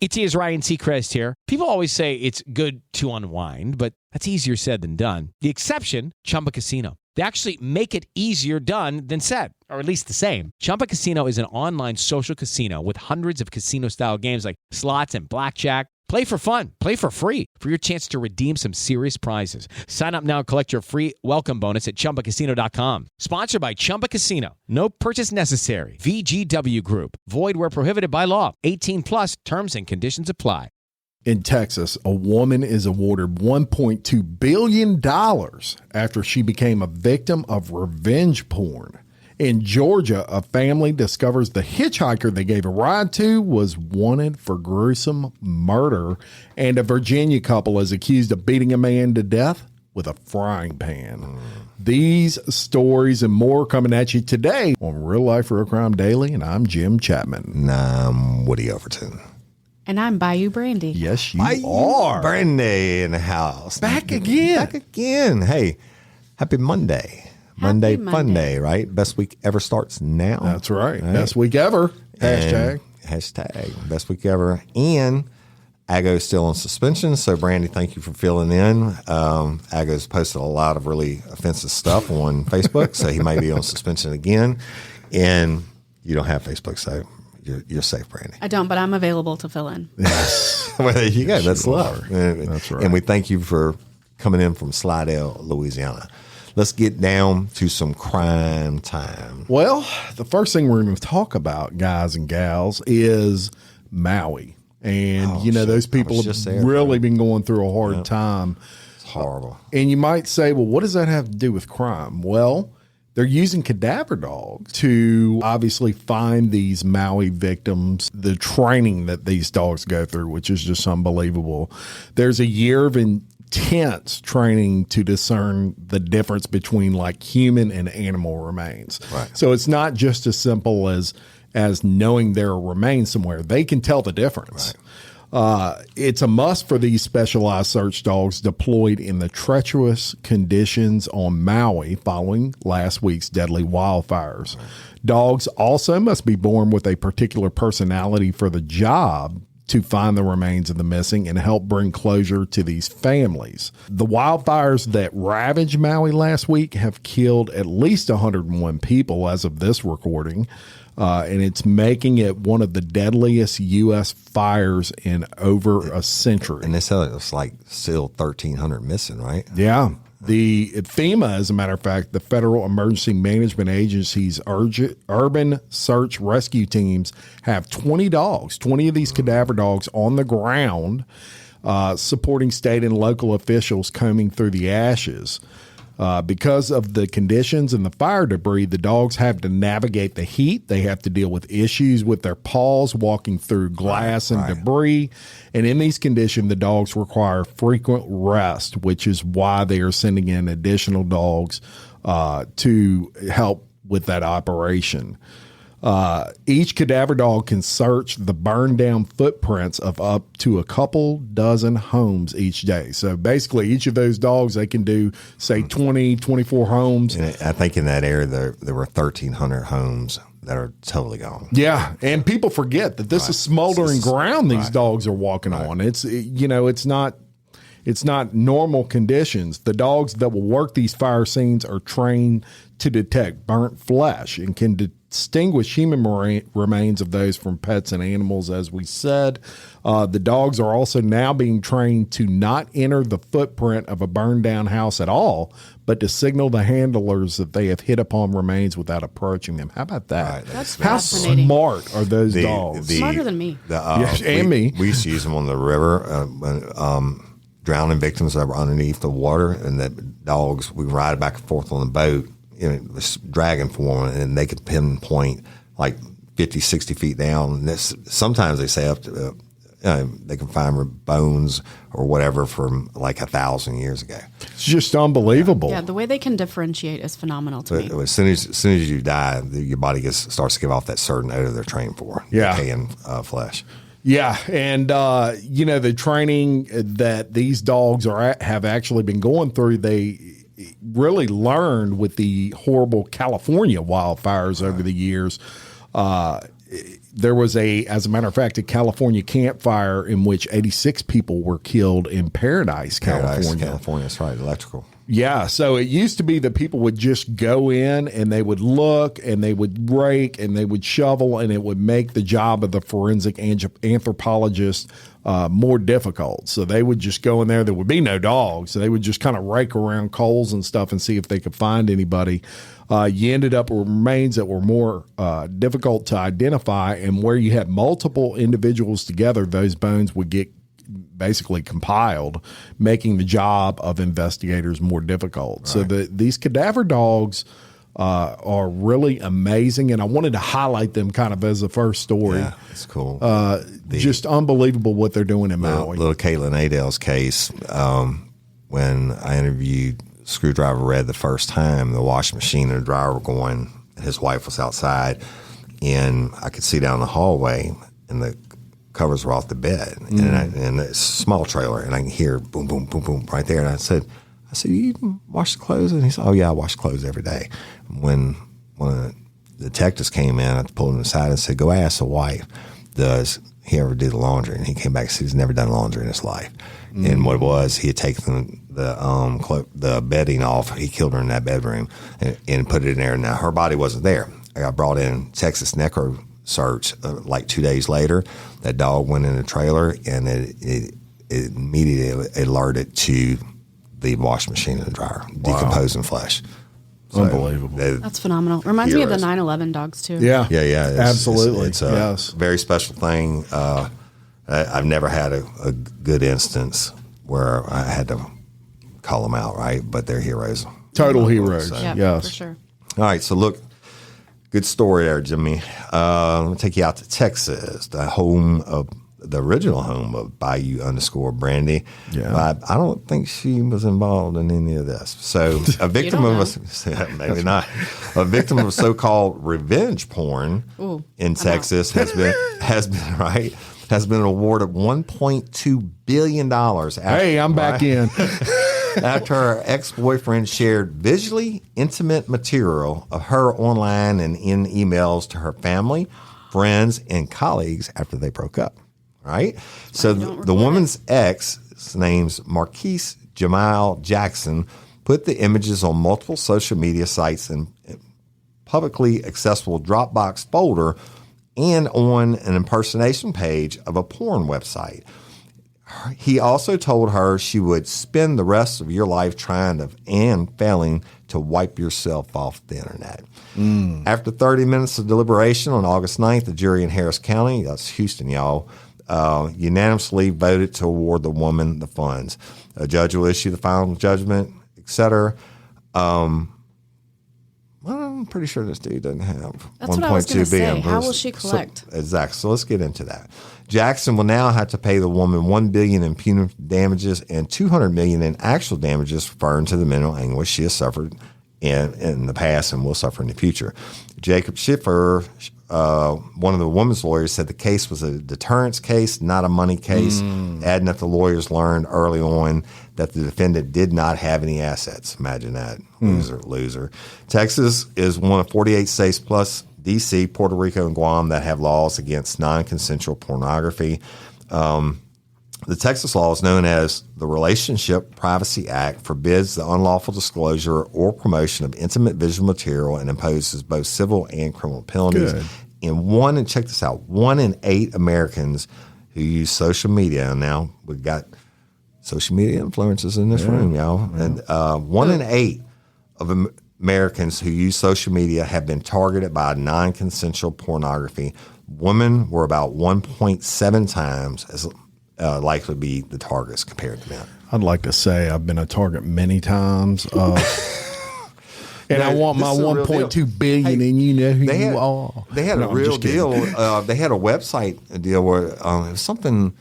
It is Ryan Seacrest here. People always say it's good to unwind, but that's easier said than done. The exception, Chumba Casino. They actually make it easier done than said, or at least the same. Chumba Casino is an online social casino with hundreds of casino-style games like slots and blackjack. Play for fun. Play for free for your chance to redeem some serious prizes. Sign up now and collect your free welcome bonus at ChumbaCasino.com. Sponsored by Chumba Casino. No purchase necessary. VGW Group. Void where prohibited by law. 18 plus terms and conditions apply. In Texas, a woman is awarded $1.2 billion after she became a victim of revenge porn. In Georgia, a family discovers the hitchhiker they gave a ride to was wanted for gruesome murder, and a Virginia couple is accused of beating a man to death with a frying pan. These stories and more coming at you today on Real Life Real Crime Daily, and I'm Jim Chapman. And I'm Woody Overton. And I'm Bayou Brandy. Yes, you are. Brandy in the house. Back again. Back again. Hey, happy Monday. Monday fun day, right? Best week ever starts now. That's right. Best week ever. Hashtag best week ever. And Ago's still on suspension. So, Brandy, thank you for filling in. Ago's posted a lot of really offensive stuff on Facebook, so he may be on suspension again. And you don't have Facebook, so you're safe, Brandy. I don't, but I'm available to fill in. Well, there you go. That's love. That's right. And we thank you for coming in from Slidell, Louisiana. Let's get down to some crime time. Well, the first thing we're going to talk about, guys and gals, is Maui. And, those people have really been going through a hard time. It's horrible. And you might say, well, what does that have to do with crime? Well, they're using cadaver dogs to obviously find these Maui victims, the training that these dogs go through, which is just unbelievable. There's a year of intense training to discern the difference between like human and animal remains. Right. So it's not just as simple as knowing there are remains somewhere. They can tell the difference. Right. It's a must for these specialized search dogs deployed in the treacherous conditions on Maui following last week's deadly wildfires. Right. Dogs also must be born with a particular personality for the job to find the remains of the missing and help bring closure to these families. The wildfires that ravaged Maui last week have killed at least 101 people as of this recording, and it's making it one of the deadliest U.S. fires in over a century. And they said it's like still 1,300 missing, right? Yeah. The FEMA, as a matter of fact, the Federal Emergency Management Agency's urban search rescue teams have 20 of these cadaver dogs on the ground, supporting state and local officials combing through the ashes. Because of the conditions and the fire debris, the dogs have to navigate the heat. They have to deal with issues with their paws walking through glass and debris. And in these conditions, the dogs require frequent rest, which is why they are sending in additional dogs to help with that operation. Each cadaver dog can search the burned down footprints of up to a couple dozen homes each day. So basically each of those dogs, they can do say 20, 24 homes. And I think in that area there were 1,300 homes that are totally gone. Yeah. And people forget that this is smoldering ground these dogs are walking on. It's not normal conditions. The dogs that will work these fire scenes are trained to detect burnt flesh and can distinguish human remains of those from pets and animals, as we said. The dogs are also now being trained to not enter the footprint of a burned down house at all, but to signal the handlers that they have hit upon remains without approaching them. How about that? Right, that's How fascinating. smart are those dogs? Smarter than me. And me. We used to use them on the river drowning victims that were underneath the water, and the dogs, we ride back and forth on the boat, this dragon form, and they could pinpoint like 50, 60 feet down. And sometimes they say up to, they can find bones or whatever from like 1,000 years ago. It's just unbelievable. Yeah, the way they can differentiate is phenomenal to me. As soon as you die, your body starts to give off that certain odor they're trained for. Yeah. Decaying flesh. Yeah, and the training that these dogs have actually been going through, they really learned with the horrible California wildfires over the years. there was as a matter of fact, a California campfire in which 86 people were killed in Paradise, California. California, that's right, electrical. Yeah, so it used to be that people would just go in and they would look and they would rake and they would shovel, and it would make the job of the forensic anthropologist more difficult. So they would just go in there. There would be no dogs. So they would just kind of rake around coals and stuff and see if they could find anybody. You ended up with remains that were more difficult to identify, and where you had multiple individuals together, those bones would get basically compiled, making the job of investigators more difficult. Right. So these cadaver dogs are really amazing, and I wanted to highlight them kind of as the first story. Yeah, that's cool. Just unbelievable what they're doing in Maui. Little Caitlin Adele's case, when I interviewed Screwdriver Red the first time, the washing machine and the dryer were going, and his wife was outside, and I could see down the hallway, and the covers were off the bed, and it's a small trailer, and I can hear boom, boom, boom, boom right there. And I said, you wash the clothes? And he said, oh yeah, I wash clothes every day. When one of the detectives came in, I pulled him aside and said, go ask the wife, does he ever do the laundry? And he came back and said he's never done laundry in his life. And what it was, he had taken the bedding off. He killed her in that bedroom and put it in there. Now her body wasn't there. I got brought in Texas necro search like 2 days later. That dog went in the trailer, and it immediately alerted to the washing machine and the dryer, decomposing flesh. So unbelievable. That's phenomenal. Reminds me of the 9/11 dogs too. Yeah, absolutely. It's a yes. very special thing. I've never had a good instance where I had to call them out, right? But they're heroes. Total heroes. So. Yeah, yes, for sure. All right, so look, good story there, Jimmy. Let me take you out to Texas, the original home of Bayou_Brandy. Yeah. I don't think she was involved in any of this. So a victim maybe not. A victim of so-called revenge porn in Texas has been awarded $1.2 billion. I'm back in. After her ex-boyfriend shared visually intimate material of her online and in emails to her family, friends, and colleagues after they broke up. Right? So the woman's ex, his name's Marquise Jamal Jackson, put the images on multiple social media sites and publicly accessible Dropbox folder and on an impersonation page of a porn website. He also told her she would spend the rest of your life trying to and failing to wipe yourself off the internet. After 30 minutes of deliberation on August 9th, the jury in Harris County, that's Houston, y'all, unanimously voted to award the woman the funds. A judge will issue the final judgment, etc. I'm pretty sure this dude doesn't have 1.2 billion. How will she collect? Exactly. So let's get into that. Jackson will now have to pay the woman $1 billion in punitive damages and $200 million in actual damages referring to the mental anguish she has suffered in the past and will suffer in the future. Jacob Schiffer, one of the woman's lawyers, said the case was a deterrence case, not a money case, adding that the lawyers learned early on that the defendant did not have any assets. Imagine that. Loser. Texas is one of 48 states plus D.C., Puerto Rico, and Guam that have laws against non-consensual pornography. The Texas law is known as the Relationship Privacy Act, forbids the unlawful disclosure or promotion of intimate visual material and imposes both civil and criminal penalties. Good. And check this out, 1 in 8 Americans who use social media, and now we've got social media influencers in this room, y'all, and 1 in 8 of Americans who use social media have been targeted by non-consensual pornography. Women were about 1.7 times as likely to be the targets compared to men. I'd like to say I've been a target many times. And I want my 1.2 billion, and you know who you are. They had a real deal. They had a website deal where it was something,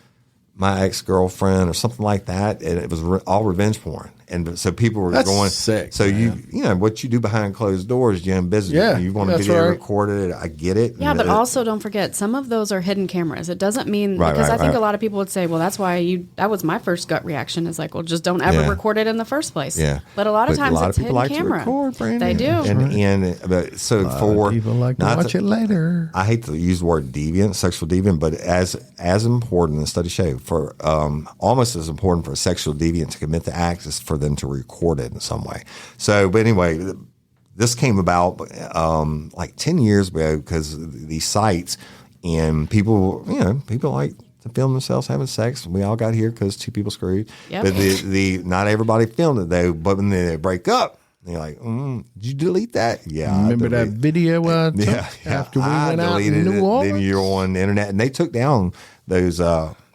my ex-girlfriend or something like that, and it was all revenge porn. And so people were That's going sick. So man. you know what you do behind closed doors, you in business. Yeah, You want to that's video right. record it. I get it. Yeah, And but also don't forget, some of those are hidden cameras. It doesn't mean, because I think a lot of people would say, well, that's why that was my first gut reaction is like, well, just don't ever record it in the first place. Yeah. But a lot of times it's hidden like camera. To record, Brandon. They do. And so for people like to watch it later. I hate to use the word deviant, sexual deviant, but as important, the study show, for almost as important for a sexual deviant to commit the act is for them to record it in some way. So, but anyway, this came about like 10 years ago because these sites and people like to film themselves having sex. We all got here because two people screwed. Yep. But not everybody filmed it though. But when they break up, they're like, "Did you delete that?" Yeah, Remember that video I took after we went out in New Orleans? Then you're on the internet, and they took down those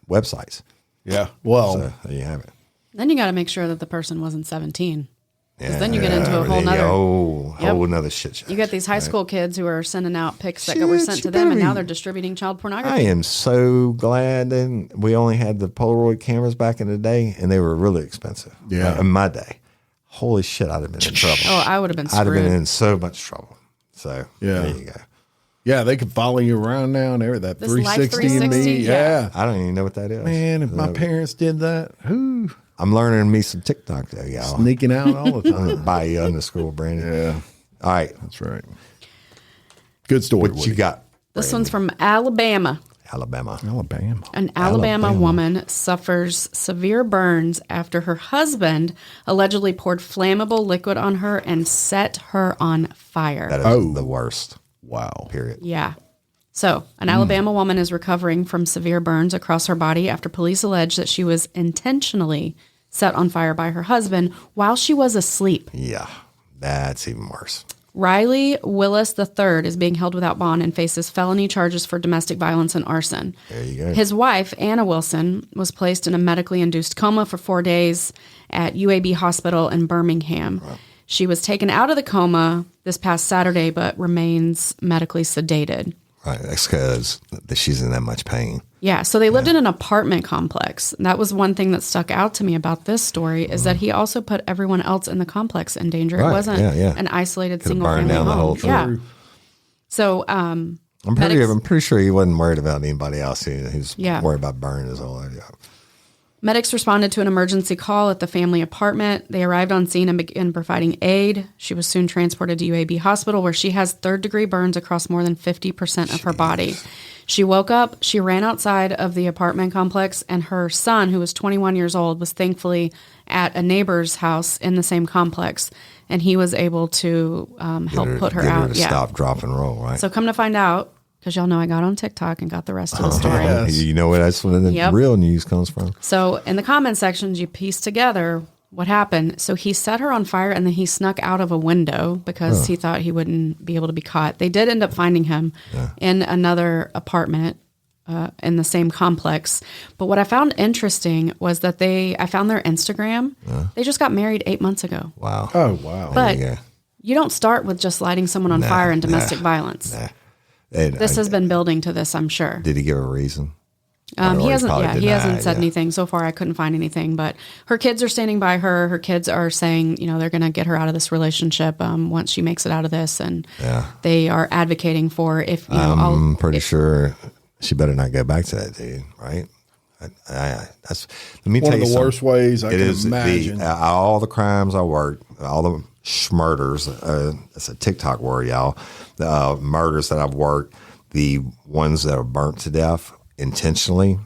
websites. Yeah. Well, So there you have it. Then you got to make sure that the person wasn't 17. Because then you get into a whole nother. Whole nother shit show. You get these high school kids who are sending out pics that were sent to them, and now they're distributing child I pornography. am so glad that we only had the Polaroid cameras back in the day, and they were really expensive. Yeah. In my day. Holy shit, I'd have been in trouble. Oh, I would have been I'd have screwed. been in so much trouble. So Yeah. there you go. yeah, they could follow you around now and everything. That This Life 360 and me. 360, yeah. Yeah. I don't even know what that is. Man, if my parents did that, whoo, I'm learning me some TikTok though, y'all. sneaking out all the time. By _ Brandon. Yeah, All right. that's right. Good story. What Woody. you got? This one's from Alabama. Alabama. Alabama. An Alabama woman suffers severe burns after her husband allegedly poured flammable liquid on her and set her on fire. That is the worst. Wow. Period. Yeah. So, an Alabama woman is recovering from severe burns across her body after police allege that she was intentionally set on fire by her husband while she was asleep. Yeah. That's even worse. Riley Willis III is being held without bond and faces felony charges for domestic violence and arson. There you go. His wife, Anna Wilson, was placed in a medically induced coma for 4 days at UAB Hospital in Birmingham. Wow. She was taken out of the coma this past Saturday, but remains medically sedated. Right. That's because she's in that much pain. Yeah, so they lived in an apartment complex. And that was one thing that stuck out to me about this story is that he also put everyone else in the complex in danger. Right, It wasn't yeah. an isolated Could've single burned family down the home. whole thing. Yeah. So I'm pretty sure he wasn't worried about anybody else. He was Yeah. worried about burning his whole life. medics responded to an emergency call at the family apartment. They arrived on scene and began providing aid. She was soon transported to UAB Hospital, where she has third-degree burns across more than 50% of her body. She woke up, she ran outside of the apartment complex, and her son, who was 21 years old, was thankfully at a neighbor's house in the same complex, and he was able to help put her out. To stop, drop, and roll, right? So come to find out, because y'all know I got on TikTok and got the rest of the story. Yes. You know where that's where the real news comes from. So in the comment sections, you piece together what happened. So he set her on fire, and then he snuck out of a window because he thought he wouldn't be able to be caught. They did end up finding him in another apartment in the same complex. But what I found interesting was that I found their Instagram. They just got married 8 months ago. Wow. Oh, wow. But There you go. you don't start with just lighting someone on fire in domestic violence. And, This has been building to this, I'm sure. Did he give a reason? He hasn't. probably Yeah, he denied, hasn't said yeah. anything so far. I couldn't find anything, but her kids are standing by her. Her kids are saying, they're going to get her out of this relationship once she makes it out of this, and they are advocating for I'm pretty sure she better not go back to that dude, right? That's let me One tell of you the worst ways I It can is imagine. all the crimes I worked, all the schmurders. It's a TikTok word, y'all. The murders that I've worked, the ones that are burnt to death intentionally.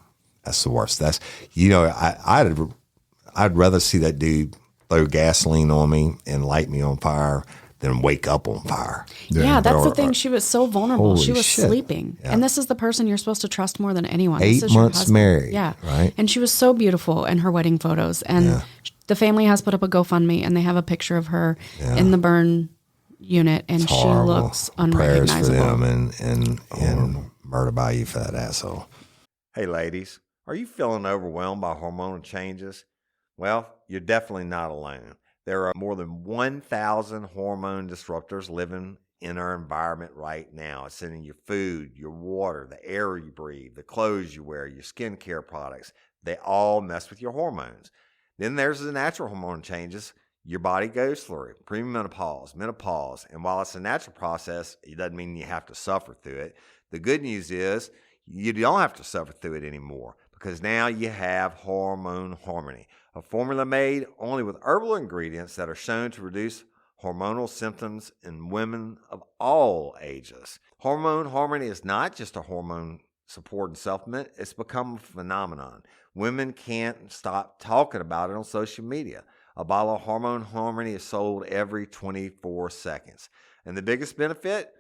That's the worst. That's I'd rather see that dude throw gasoline on me and light me on fire than wake up on fire. Yeah, that's the thing. She was so vulnerable. Holy She was shit. sleeping, and this is the person you're supposed to trust more than anyone. 8 This is your months husband. married, Yeah, right? And she was so beautiful in her wedding photos, and the family has put up a GoFundMe, and they have a picture of her in the burn unit, and she Horrible. looks Prayers for unrecognizable. them and murder by you for that asshole. Hey, ladies, are you feeling overwhelmed by hormonal changes? Well, you're definitely not alone. There are more than 1,000 hormone disruptors living in our environment right now. It's in your food, your water, the air you breathe, the clothes you wear, your skincare products. They all mess with your hormones. Then there's the natural hormone changes your body goes through, premenopause, menopause. And while it's a natural process, it doesn't mean you have to suffer through it. The good news is you don't have to suffer through it anymore, because now you have Hormone Harmony, a formula made only with herbal ingredients that are shown to reduce hormonal symptoms in women of all ages. Hormone Harmony is not just a hormone support and supplement. It's become a phenomenon. Women can't stop talking about it on social media. A bottle of Hormone Harmony is sold every 24 seconds. And the biggest benefit?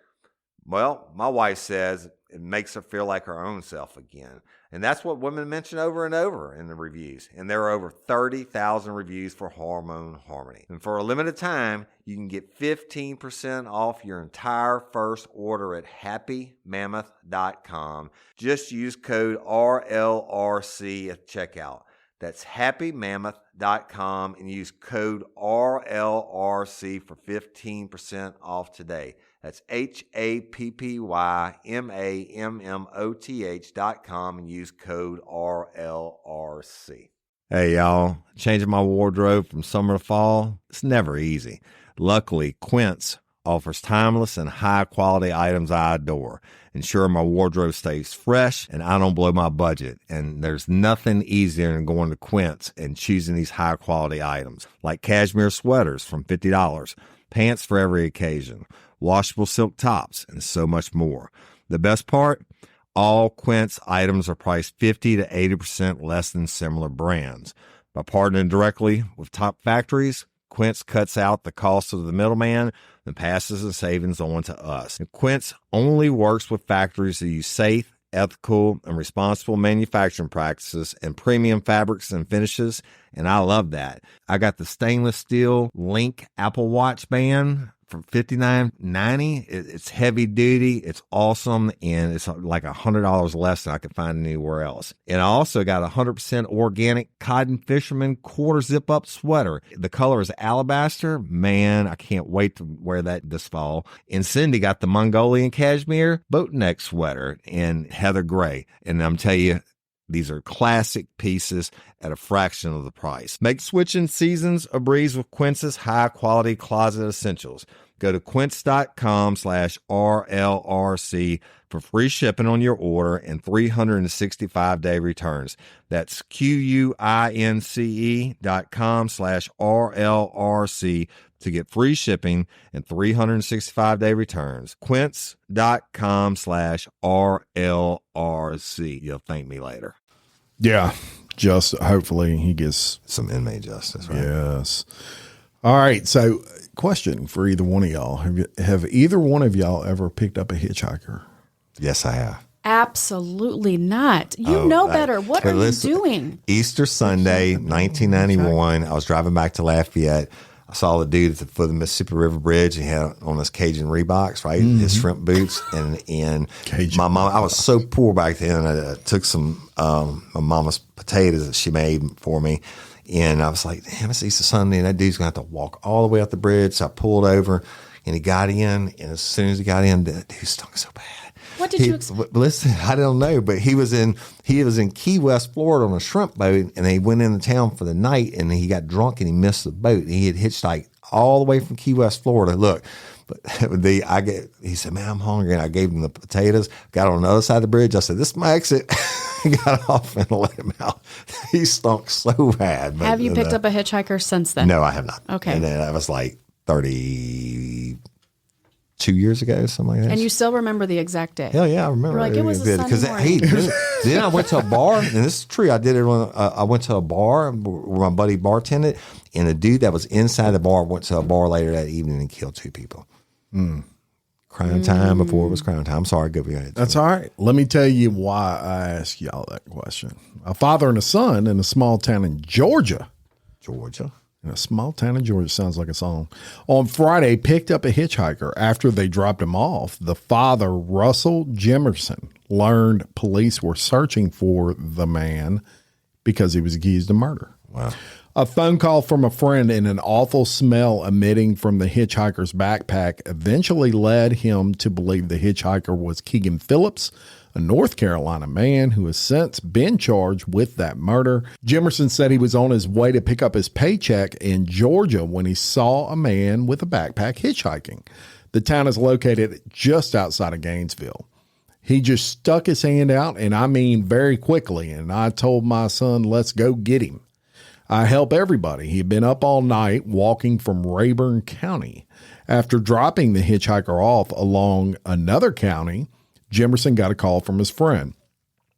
Well, my wife says it makes her feel like her own self again. And that's what women mention over and over in the reviews. And there are over 30,000 reviews for Hormone Harmony. And for a limited time, you can get 15% off your entire first order at happymammoth.com. Just use code RLRC at checkout. That's happymammoth.com and use code RLRC for 15% off today. That's happymammoth.com and use code RLRC. Hey, y'all. Changing my wardrobe from summer to fall, it's never easy. Luckily, Quince offers timeless and high-quality items I adore. Ensure my wardrobe stays fresh and I don't blow my budget. And there's nothing easier than going to Quince and choosing these high-quality items, like cashmere sweaters from $50, pants for every occasion, washable silk tops, and so much more. The best part? All Quince items are priced 50 to 80% less than similar brands. By partnering directly with top factories, Quince cuts out the cost of the middleman and passes the savings on to us. And Quince only works with factories that use safe, ethical, and responsible manufacturing practices and premium fabrics and finishes, and I love that. I got the stainless steel Link Apple Watch band for $59.90. It's heavy duty, it's awesome, and it's like $100 less than I could find anywhere else. And I also got a 100% organic cotton fisherman quarter zip up sweater. The color is alabaster. Man, I can't wait to wear that this fall. And Cindy got the Mongolian cashmere boat neck sweater in heather gray. And I'm telling you, these are classic pieces at a fraction of the price. Make switching seasons a breeze with Quince's high-quality closet essentials. Go to quince.com/RLRC for free shipping on your order and 365-day returns. That's QUINCE.com/RLRC to get free shipping and 365-day returns. Quince.com/RLRC. You'll thank me later. Yeah, just hopefully he gets some inmate justice, right? Yes. All right. So, question for either one of y'all: Have either one of y'all ever picked up a hitchhiker? Yes, I have. Absolutely not. You know better. What are you doing? Easter Sunday, 1991. I was driving back to Lafayette. I saw the dude at the foot of the Mississippi River Bridge. He had on his Cajun Reeboks, right? His shrimp boots. And my mom, I was so poor back then. I took some my mama's potatoes that she made for me. And I was like, damn, it's Easter Sunday, and that dude's going to have to walk all the way up the bridge. So I pulled over, and he got in. And as soon as he got in, the dude stunk so bad. What did you expect? Listen, I don't know, but he was in Key West, Florida on a shrimp boat, and he went into town for the night, and he got drunk and he missed the boat. He had hitchhiked all the way from Key West, Florida. Look, but he said, man, I'm hungry, and I gave him the potatoes. Got on the other side of the bridge. I said, this is my exit. Got off and let him out. He stunk so bad. But, have you picked up a hitchhiker since then? No, I have not. Okay. And then I was like 32 years ago, something like that. And you still remember the exact day? Hell yeah, I remember. You're like, it was a Sunday morning. Then I went to a bar, and this is true. I did it when I went to a bar where my buddy bartended, and the dude that was inside the bar went to a bar later that evening and killed 2 people. Crime time before it was crime time. I'm sorry, go ahead. That's all right. Let me tell you why I asked y'all that question. A father and a son in a small town in Georgia. In a small town in Georgia, sounds like a song. On Friday, picked up a hitchhiker after they dropped him off. The father, Russell Jimerson, learned police were searching for the man because he was accused of murder. Wow. A phone call from a friend and an awful smell emitting from the hitchhiker's backpack eventually led him to believe the hitchhiker was Keegan Phillips, a North Carolina man who has since been charged with that murder. Jimerson said he was on his way to pick up his paycheck in Georgia when he saw a man with a backpack hitchhiking. The town is located just outside of Gainesville. He just stuck his hand out, and I mean very quickly, and I told my son, let's go get him. I help everybody. He had been up all night walking from Rayburn County. After dropping the hitchhiker off along another county, Jimerson got a call from his friend.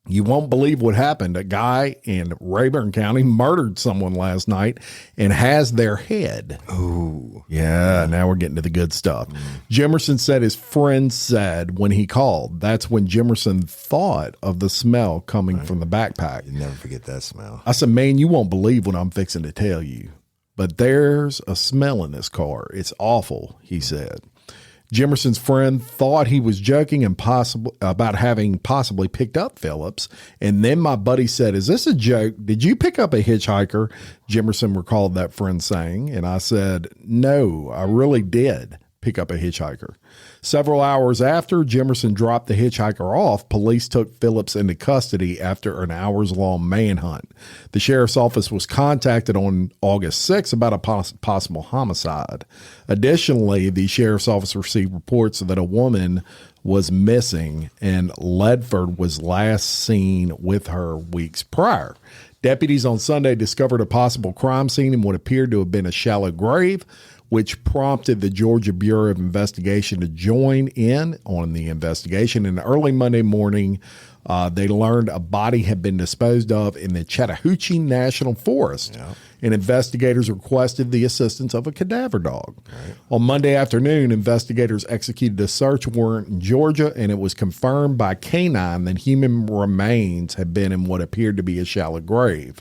You won't believe what happened. A guy in Rayburn County murdered someone last night and has their head. Oh, yeah. Now we're getting to the good stuff. Jimerson said his friend said when he called, that's when Jimerson thought of the smell coming from the backpack. You never forget that smell. I said, man, you won't believe what I'm fixing to tell you, but there's a smell in this car. It's awful, he said. Jimerson's friend thought he was joking and about having possibly picked up Phillips. And then my buddy said, is this a joke? Did you pick up a hitchhiker? Jimerson recalled that friend saying, and I said, no, I really did pick up a hitchhiker. Several hours after Jimerson dropped the hitchhiker off, police took Phillips into custody after an hours-long manhunt. The sheriff's office was contacted on August 6 about a possible homicide. Additionally, the sheriff's office received reports that a woman was missing and Ledford was last seen with her weeks prior. Deputies on Sunday discovered a possible crime scene in what appeared to have been a shallow grave, which prompted the Georgia Bureau of Investigation to join in on the investigation. And early Monday morning, they learned a body had been disposed of in the Chattahoochee National Forest. Yeah. And investigators requested the assistance of a cadaver dog. Right. On Monday afternoon, investigators executed a search warrant in Georgia, and it was confirmed by canine that human remains had been in what appeared to be a shallow grave.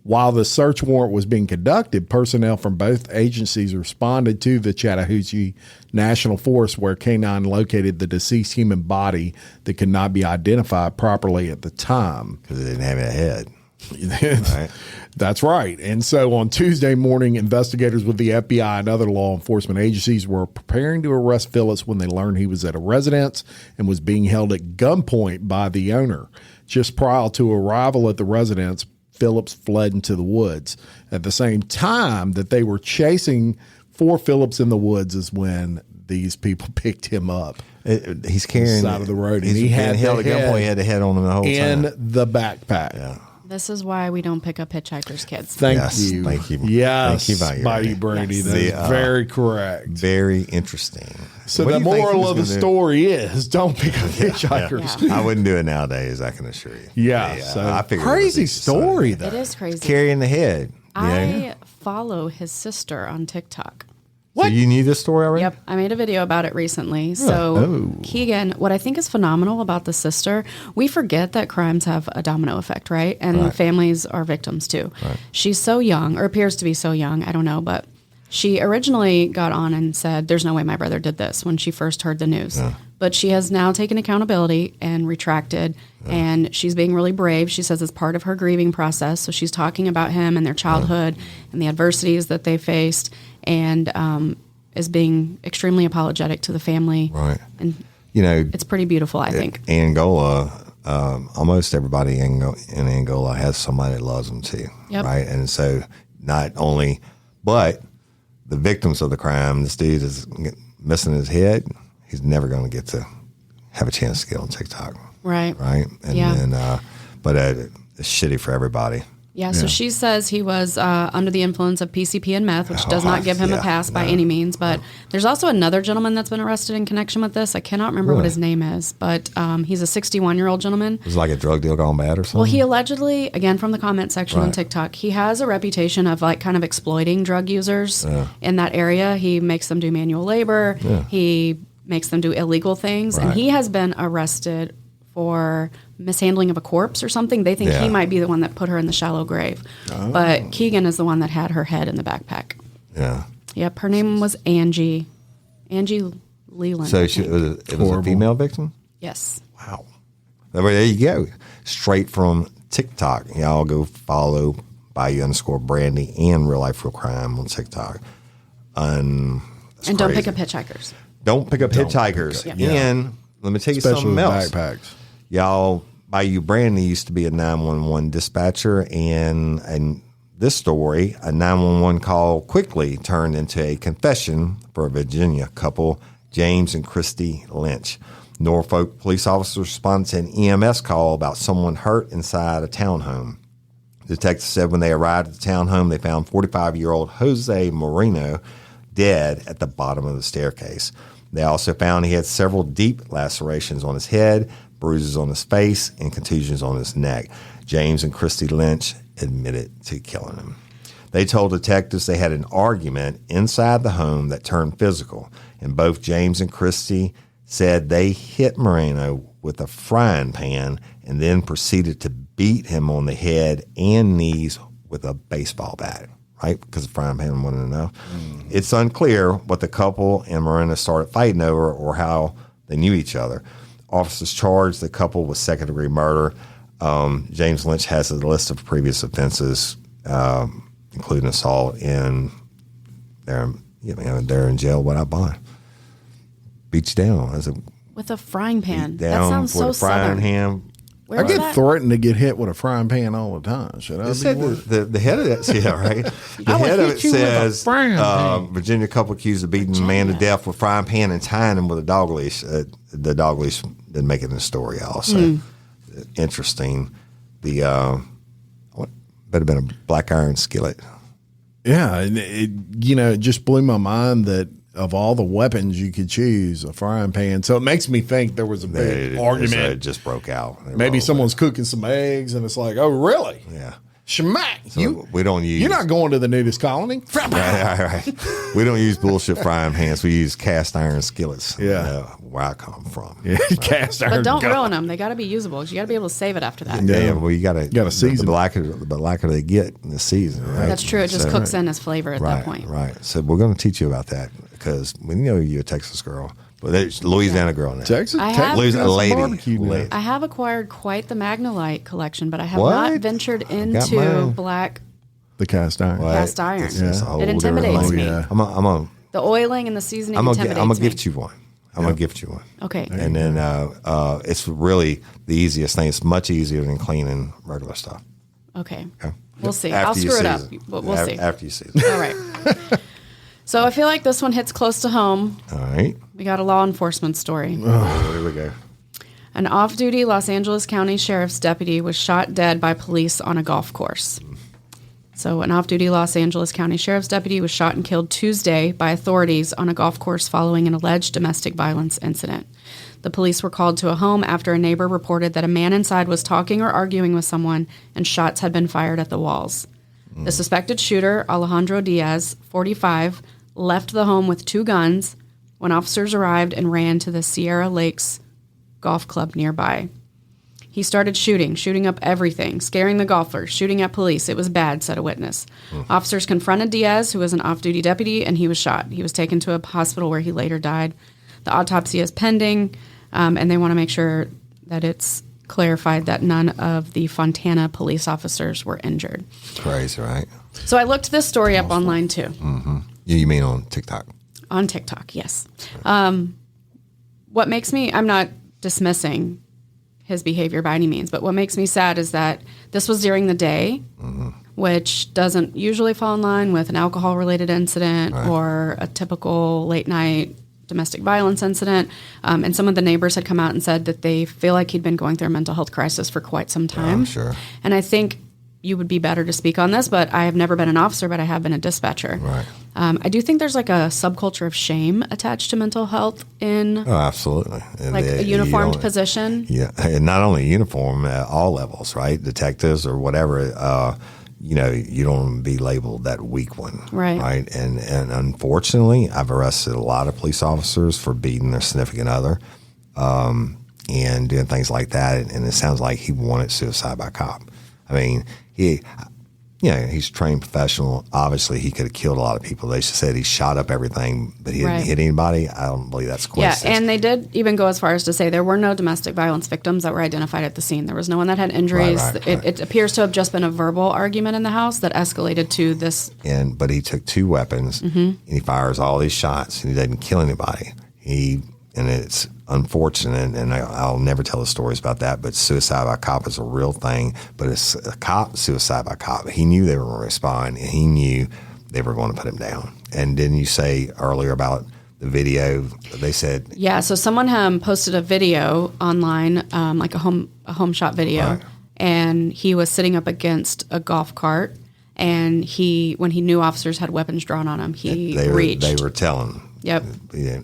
While the search warrant was being conducted, personnel from both agencies responded to the Chattahoochee National Forest, where K9 located the deceased human body that could not be identified properly at the time. Because it didn't have a head. Right. That's right. And so on Tuesday morning, investigators with the FBI and other law enforcement agencies were preparing to arrest Phillips when they learned he was at a residence and was being held at gunpoint by the owner. Just prior to arrival at the residence, Phillips fled into the woods. At the same time that they were chasing for Phillips in the woods is when these people picked him up. He's carrying the side of the road. And he had held a gunpoint. He had the head on him the whole time. In the backpack. Yeah. This is why we don't pick up hitchhikers, kids. Thank you. you. Thank you. Yes. Thank you, Mighty Brady. Yes. That is very correct. Very interesting. So the moral of the story is don't pick up hitchhikers. Yeah. I wouldn't do it nowadays, I can assure you. Yeah. So I figured crazy story, though. It is crazy. Carrying the head. I follow his sister on TikTok. What? So you knew this story already? Yep. I made a video about it recently. So Keegan, what I think is phenomenal about the sister, we forget that crimes have a domino effect, right? And families are victims too. Right. She's so young, or appears to be so young, I don't know, but she originally got on and said, there's no way my brother did this when she first heard the news. Yeah. But she has now taken accountability and retracted, and she's being really brave. She says it's part of her grieving process. So she's talking about him and their childhood and the adversities that they faced, and is being extremely apologetic to the family. Right. And you know, it's pretty beautiful, I think. Angola, almost everybody in Angola has somebody that loves them too. Yep. Right. And so not only, but the victims of the crime, this dude is missing his head. He's never going to get to have a chance to get on TikTok. Right. Right. And then, but it's shitty for everybody. Yeah, so she says he was under the influence of PCP and meth, which does not give him a pass by any means. But there's also another gentleman that's been arrested in connection with this. I cannot remember what his name is, but he's a 61-year-old gentleman. It was like a drug deal gone bad or something? Well, he allegedly, again from the comment section on TikTok, he has a reputation of like kind of exploiting drug users in that area. He makes them do manual labor. Yeah. He makes them do illegal things. And he has been arrested for mishandling of a corpse or something. They think he might be the one that put her in the shallow grave. Oh. But Keegan is the one that had her head in the backpack. Yeah. Yep. Her name was Angie. Angie Leland. So it was a female victim? Yes. Wow. There you go. Straight from TikTok. Y'all go follow Bayou_Brandy and Real Life Real Crime on TikTok. And don't pick up hitchhikers. Don't pick up hitchhikers. And let me tell you something else. Backpacks. Y'all, Bayou Brandy used to be a 911 dispatcher, and this story, a 911 call quickly turned into a confession for a Virginia couple, James and Christy Lynch. Norfolk police officers responded to an EMS call about someone hurt inside a townhome. Detectives said when they arrived at the townhome, they found 45-year-old Jose Moreno dead at the bottom of the staircase. They also found he had several deep lacerations on his head, bruises on his face, and contusions on his neck. James and Christy Lynch admitted to killing him. They told detectives they had an argument inside the home that turned physical, and both James and Christy said they hit Moreno with a frying pan and then proceeded to beat him on the head and knees with a baseball bat, right? Because the frying pan wasn't enough. It's unclear what the couple and Moreno started fighting over or how they knew each other. Officers charged the couple with second-degree murder. James Lynch has a list of previous offenses, including assault, and they're in jail without bond. Beat you down. With a frying pan. Down That sounds so with a frying southern. ham. Where I was get that? threatened to get hit with a frying pan all the time. Should I It be said worried? the head of that, yeah, right. The would head of hit it you with a says frying pan. Virginia couple accused of beating a man to death with frying pan and tying him with a dog leash. The dog leash didn't make it in the story. Also, interesting. The what better been a black iron skillet. Yeah, and it just blew my mind that of all the weapons you could choose, a frying pan. So it makes me think there was a big It argument. just broke out. Maybe someone's cooking some eggs, and it's like, oh, really? Yeah. Schmack. So we don't use. You're not going to the nudist colony. Right. We don't use bullshit frying pans. We use cast iron skillets. Yeah. Where I come from. Yeah, cast iron. But don't gun. ruin them. They got to be usable. You got to be able to save it after that. Yeah, well, you got to season the blacker they get in the season. Right? That's true. It just cooks in as flavor at that point. Right. So we're going to teach you about that because we know you're a Texas girl, but there's a Louisiana girl now. Texas, I have- Louisiana Texas lady. barbecue now. Lady. I have acquired quite the Magnolite collection, but I have What? not ventured got into mine. black The cast iron. What? cast iron. It's a whole It intimidates different me. thing. Oh, yeah. I'm a The oiling and the seasoning I'm intimidates gonna me. gift you one. I'm gonna gift you one. Okay. And then it's really the easiest thing. It's much easier than cleaning regular stuff. Okay. Okay? We'll see. After I'll you screw it up, season. but we'll see. After you see it. All right. So I feel like this one hits close to home. All right. We got a law enforcement story. Here we go. An off-duty Los Angeles County Sheriff's deputy was shot dead by police on a golf course. So an off-duty Los Angeles County Sheriff's deputy was shot and killed Tuesday by authorities on a golf course following an alleged domestic violence incident. The police were called to a home after a neighbor reported that a man inside was talking or arguing with someone and shots had been fired at the walls. The suspected shooter, Alejandro Diaz, 45, left the home with 2 guns when officers arrived and ran to the Sierra Lakes golf club nearby. He started shooting up everything, scaring the golfers, shooting at police. It was bad, said a witness. Officers confronted Diaz, who was an off-duty deputy, and he was shot. He was taken to a hospital where he later died. The autopsy is pending, and they want to make sure that it's clarified that none of the Fontana police officers were injured. Crazy, right? So I looked this story up online, too. Mm-hmm. You mean on TikTok? On TikTok, yes. What makes me, I'm not dismissing his behavior by any means, but what makes me sad is that this was during the day, which doesn't usually fall in line with an alcohol-related incident or a typical late-night domestic violence incident. And some of the neighbors had come out and said that they feel like he'd been going through a mental health crisis for quite some time. I'm sure. And I think you would be better to speak on this, but I have never been an officer, but I have been a dispatcher. Right. I do think there's like a subculture of shame attached to mental health in Oh, absolutely. And like a uniformed position. Yeah, and not only uniform at all levels, right? Detectives or whatever. You don't want to be labeled that weak one, Right. And unfortunately, I've arrested a lot of police officers for beating their significant other, and doing things like that. And it sounds like he wanted suicide by cop. I mean, he's a trained professional. Obviously, he could have killed a lot of people. They just said he shot up everything, but he didn't hit anybody. I don't believe that's coincidence. Yeah, and they did even go as far as to say there were no domestic violence victims that were identified at the scene. There was no one that had injuries. Right. It appears to have just been a verbal argument in the house that escalated to this. But he took 2 weapons, and he fires all these shots, and he doesn't kill anybody. And it's unfortunate, and I'll never tell the stories about that, but suicide by cop is a real thing. But it's a cop, suicide by cop. He knew they were going to respond, and he knew they were going to put him down. And didn't you say earlier about the video? They said, yeah. So someone posted a video online, like a home shot video, right. And he was sitting up against a golf cart, and when he knew officers had weapons drawn on him, he reached. They were telling. Yep. Yeah,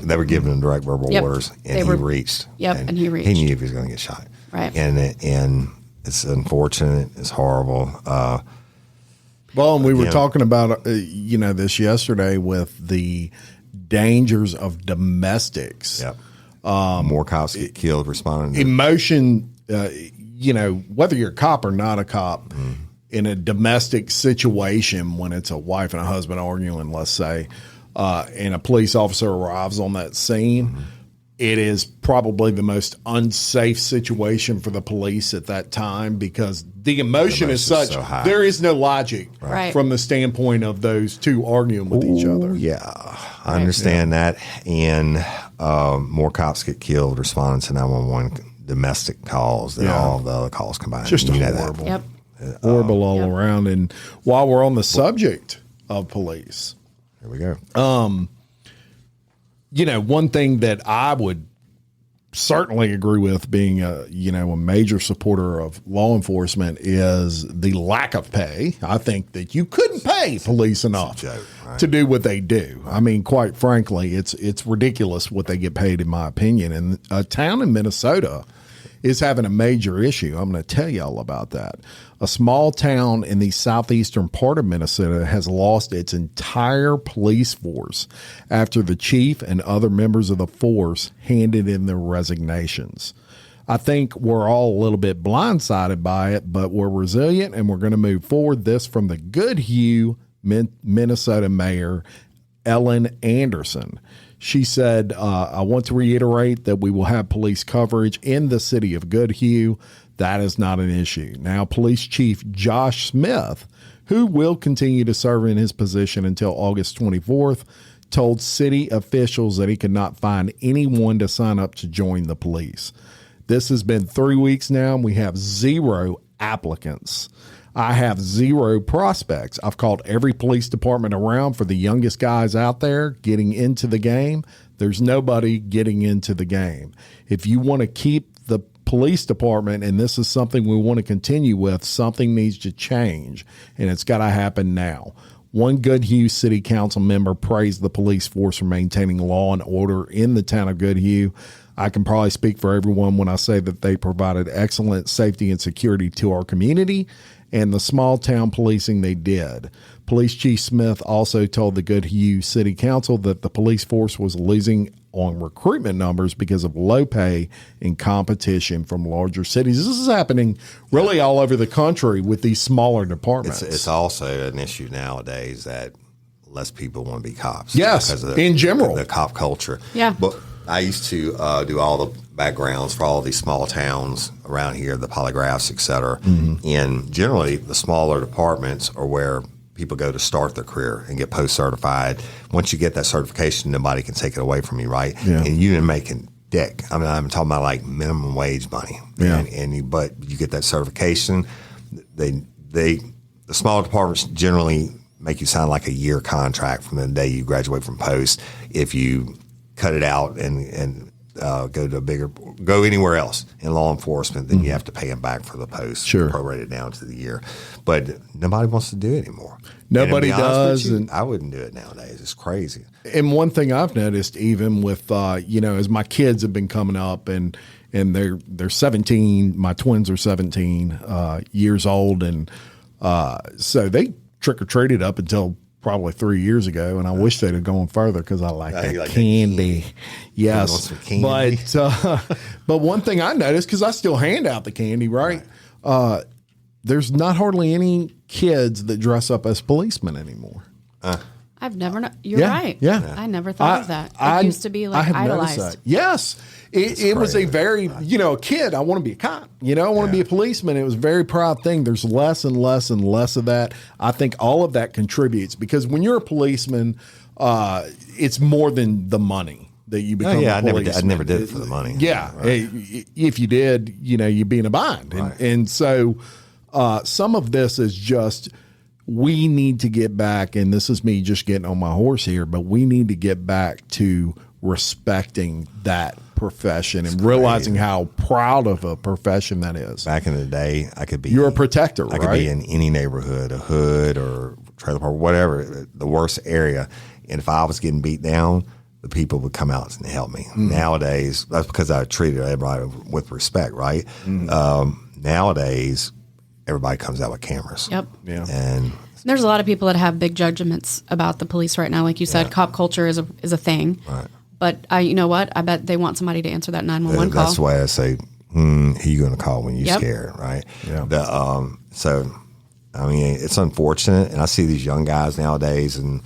they were giving him direct verbal orders, and he reached. Yep, and he reached. He knew if he was going to get shot. Right. And it's unfortunate. It's horrible. Well, and we were talking about, this yesterday with the dangers of domestics. Yep. More cops get killed responding. Emotion, whether you're a cop or not a cop, in a domestic situation, when it's a wife and a husband arguing, let's say, and a police officer arrives on that scene, it is probably the most unsafe situation for the police at that time, because the emotion is such, so high. There is no logic Right. from the standpoint of those two arguing with each other. Yeah, I understand that. And more cops get killed responding to 911 domestic calls than all the other calls combined. Just You know horrible. Yep. Horrible all around. And while we're on the subject of police, Here we go. one thing that I would certainly agree with, being a major supporter of law enforcement, is the lack of pay. I think that you couldn't pay police enough joke, right? to do what they do. I mean, quite frankly, it's ridiculous what they get paid, in my opinion. And a town in Minnesota is having a major issue. I'm going to tell you all about that. A small town in the southeastern part of Minnesota has lost its entire police force after the chief and other members of the force handed in their resignations. I think we're all a little bit blindsided by it, but we're resilient and we're going to move forward. This from the Goodhue, Minnesota Mayor Ellen Anderson. She said, I want to reiterate that we will have police coverage in the city of Goodhue. That is not an issue. Now, Police Chief Josh Smith, who will continue to serve in his position until August 24th, told city officials that he could not find anyone to sign up to join the police. This has been 3 weeks now, and we have 0 applicants. I have 0 prospects. I've called every police department around for the youngest guys out there getting into the game. There's nobody getting into the game. If you want to keep the police department, and this is something we want to continue with, something needs to change, and it's got to happen now. One Goodhue City Council member praised the police force for maintaining law and order in the town of Goodhue. I can probably speak for everyone when I say that they provided excellent safety and security to our community, and the small town policing they did. Police Chief Smith also told the Goodhue City Council that the police force was losing on recruitment numbers because of low pay and competition from larger cities. This is happening really all over the country with these smaller departments. It's also an issue nowadays that less people want to be cops. Yes, because of in general. the cop culture. Yeah. But I used to do all the backgrounds for all these small towns around here, the polygraphs, et cetera. And generally, the smaller departments are where people go to start their career and get post-certified. Once you get that certification, nobody can take it away from you, right? Yeah. And you're making dick. I mean, I'm talking about like minimum wage money. Yeah. But you get that certification. The smaller departments generally make you sign like a year contract from the day you graduate from post. If you cut it out and go anywhere else in law enforcement, then you have to pay them back for the post, prorated down to the year. But nobody wants to do it anymore. Nobody does. And I wouldn't do it nowadays. It's crazy. And one thing I've noticed, even with as my kids have been coming up and they're 17, my twins are 17 years old, and so they trick or treated up until probably 3 years ago, and I wish they'd have gone further because I like that candy. Yes, candy. But one thing I noticed, because I still hand out the candy, right? There's not hardly any kids that dress up as policemen anymore. I've never. You're right. Yeah, I never thought of that. It used to be like idolized. Yes, it was a very a kid. I want to be a cop. I want to be a policeman. It was a very proud thing. There's less and less and less of that. I think all of that contributes, because when you're a policeman, it's more than the money. that you become. I a policeman. never did it for the money. Yeah, if you did, you'd be in a bind, and so some of this is just we need to get back, and this is me just getting on my horse here, but we need to get back to respecting that profession and realizing how proud of a profession that is. Back in the day, you're a protector, I could be in any neighborhood, a hood or trailer park, whatever, the worst area. And if I was getting beat down, the people would come out and help me. Nowadays, that's because I treated everybody with respect, right? Nowadays, everybody comes out with cameras. Yep. Yeah. And there's a lot of people that have big judgments about the police right now. Like you said, cop culture is a thing. Right. But you know what? I bet they want somebody to answer that 911 call. That's why I say, who you going to call when you're scared, right? Yeah. So, I mean, it's unfortunate. And I see these young guys nowadays and,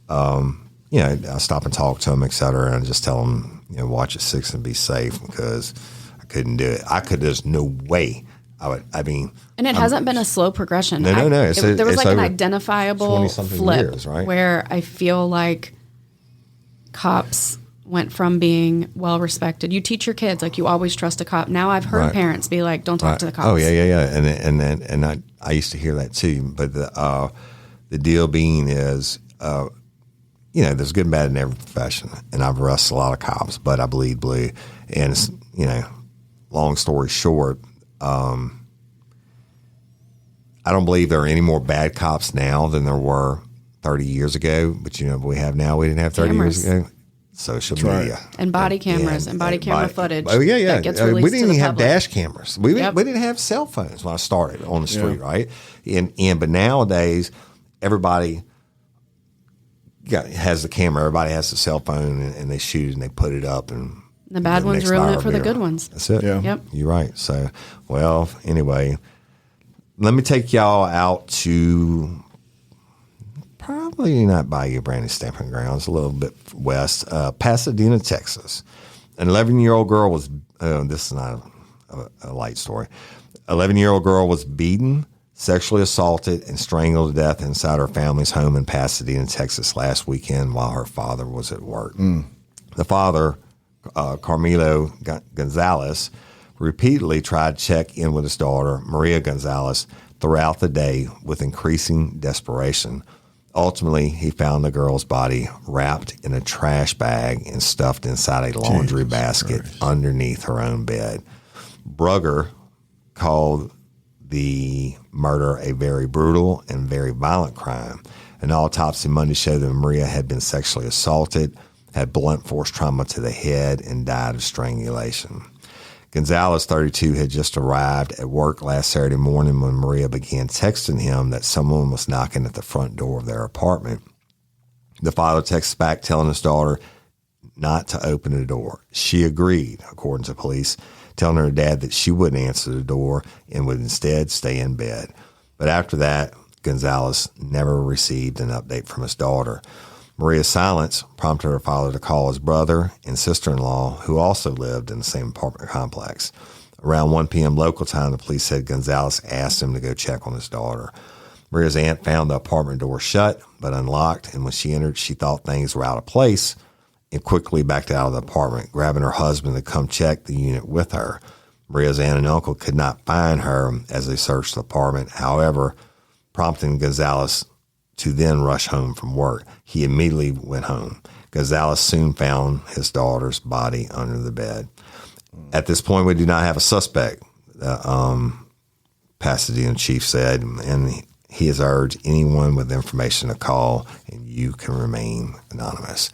I stop and talk to them, et cetera, and just tell them, watch at 6 and be safe because I couldn't do it. There's no way I would, And it hasn't been a slow progression. No. There was like an identifiable flip years, right? where I feel like cops went from being well respected. You teach your kids like you always trust a cop. Now I've heard parents be like, "Don't talk to the cops." Oh yeah. And I used to hear that too. But the deal being is, there's good and bad in every profession, and I've arrested a lot of cops, but I bleed blue. And it's, long story short, I don't believe there are any more bad cops now than there were 30 years ago. But we have now. We didn't have 30 years ago. Social media and body cameras and body camera footage. Oh yeah. That gets released we didn't even have public. dash cameras. We didn't have cell phones when I started on the street, right? But nowadays everybody has the camera. Everybody has the cell phone, and they shoot and they put it up. And the bad ones ruin it for the good ones. That's it. Yeah. Yep. You're right. So, well, anyway, let me take y'all out to. Probably not Bayou Brandy Stamping Grounds, a little bit west, Pasadena, Texas. An 11-year-old girl was, this is not a light story. 11-year-old girl was beaten, sexually assaulted, and strangled to death inside her family's home in Pasadena, Texas last weekend while her father was at work. The father, Carmelo Gonzalez, repeatedly tried to check in with his daughter, Maria Gonzalez, throughout the day with increasing desperation. Ultimately, he found the girl's body wrapped in a trash bag and stuffed inside a laundry basket underneath her own bed. Brugger called the murder a very brutal and very violent crime. An autopsy Monday showed that Maria had been sexually assaulted, had blunt force trauma to the head, and died of strangulation. Gonzalez, 32, had just arrived at work last Saturday morning when Maria began texting him that someone was knocking at the front door of their apartment. The father texts back telling his daughter not to open the door. She agreed, according to police, telling her dad that she wouldn't answer the door and would instead stay in bed. But after that, Gonzalez never received an update from his daughter. Maria's silence prompted her father to call his brother and sister-in-law, who also lived in the same apartment complex. Around 1 p.m. local time, the police said Gonzalez asked him to go check on his daughter. Maria's aunt found the apartment door shut but unlocked, and when she entered, she thought things were out of place and quickly backed out of the apartment, grabbing her husband to come check the unit with her. Maria's aunt and uncle could not find her as they searched the apartment, however, prompting Gonzalez to then rush home from work. He immediately went home. Gonzalez soon found his daughter's body under the bed. At this point, we do not have a suspect, the Pasadena chief said, and he has urged anyone with information to call, and you can remain anonymous.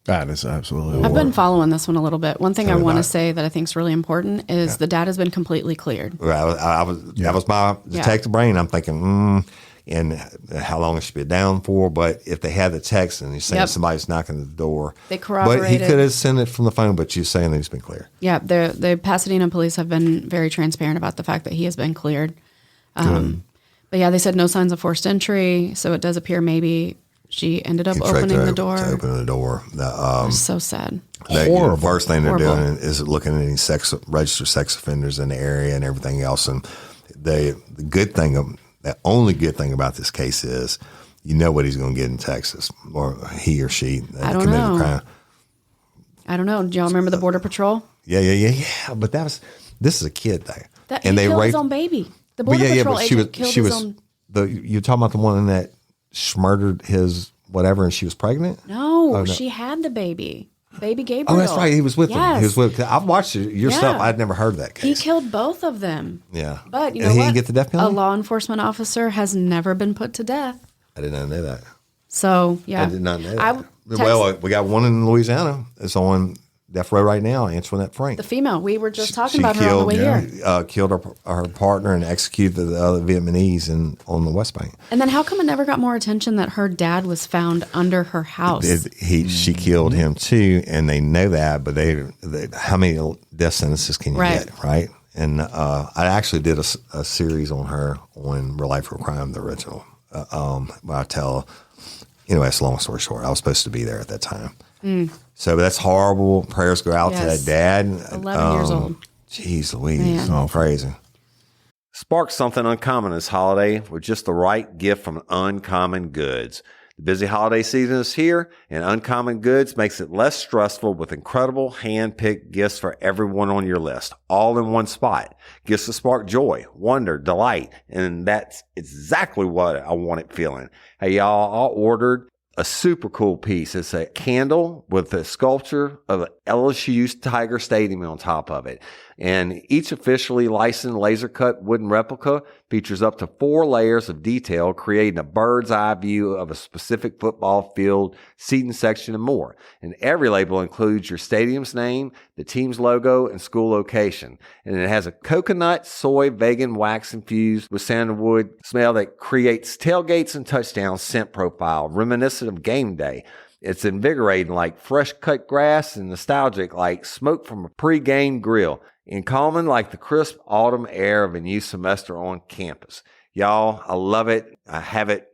That is absolutely. I've been following this one a little bit. One thing I want to say that I think is really important is the data has been completely cleared. That was my detective brain. I'm thinking, and how long it should be down for. But if they had the text and you're saying somebody's knocking at the door, they corroborated. But he could have sent it from the phone, but you're saying that he's been cleared. Yeah, the Pasadena police have been very transparent about the fact that he has been cleared. But yeah, they said no signs of forced entry, so it does appear maybe she ended up opening the door. To open the door. So sad. Horrible. The first thing they're doing is looking at any registered sex offenders in the area and everything else. And the good thing, the only good thing about this case is, you know what he's going to get in Texas, or he or she I don't know. Crime. I don't know. Do y'all remember the Border Patrol? Yeah. But this is a kid though. He killed his own baby. The Border Patrol agent killed his own. You're talking about the one that murdered his whatever, and she was pregnant? No, she had the baby. Baby Gabriel. Oh, that's right. He was with them. Yes. He was with. I've watched it yourself. Yeah. I'd never heard of that case. He killed both of them. Yeah. But you And know he what? didn't get the death penalty? A law enforcement officer has never been put to death. I did not know that. So, yeah. I did not know that. Well, we got one in Louisiana. It's on death row right now, Antoinette Frank. The female. We were just talking about her on the way here. Killed her partner and executed the other Vietnamese on the West Bank. And then how come it never got more attention that her dad was found under her house? She killed him too, and they know that, but they how many death sentences can you get, right? And I actually did a series on her on Real Life Real Crime, the original. Where I tell, that's a long story short. I was supposed to be there at that time. So that's horrible. Prayers go out to that dad. 11 years old. Jeez Louise. Oh, crazy. Spark something uncommon this holiday with just the right gift from Uncommon Goods. The busy holiday season is here, and Uncommon Goods makes it less stressful with incredible hand-picked gifts for everyone on your list, all in one spot. Gifts that spark joy, wonder, delight, and that's exactly what I wanted feeling. Hey, y'all, I ordered a super cool piece. It's a candle with a sculpture of an LSU's Tiger Stadium on top of it. And each officially licensed laser cut wooden replica features up to 4 layers of detail, creating a bird's eye view of a specific football field, seating section, and more. And every label includes your stadium's name, the team's logo, and school location. And it has a coconut, soy, vegan wax infused with sandalwood smell that creates tailgates and touchdowns scent profile, reminiscent of game day. It's invigorating like fresh cut grass and nostalgic like smoke from a pre-game grill. And calming like the crisp autumn air of a new semester on campus. Y'all, I love it. I have it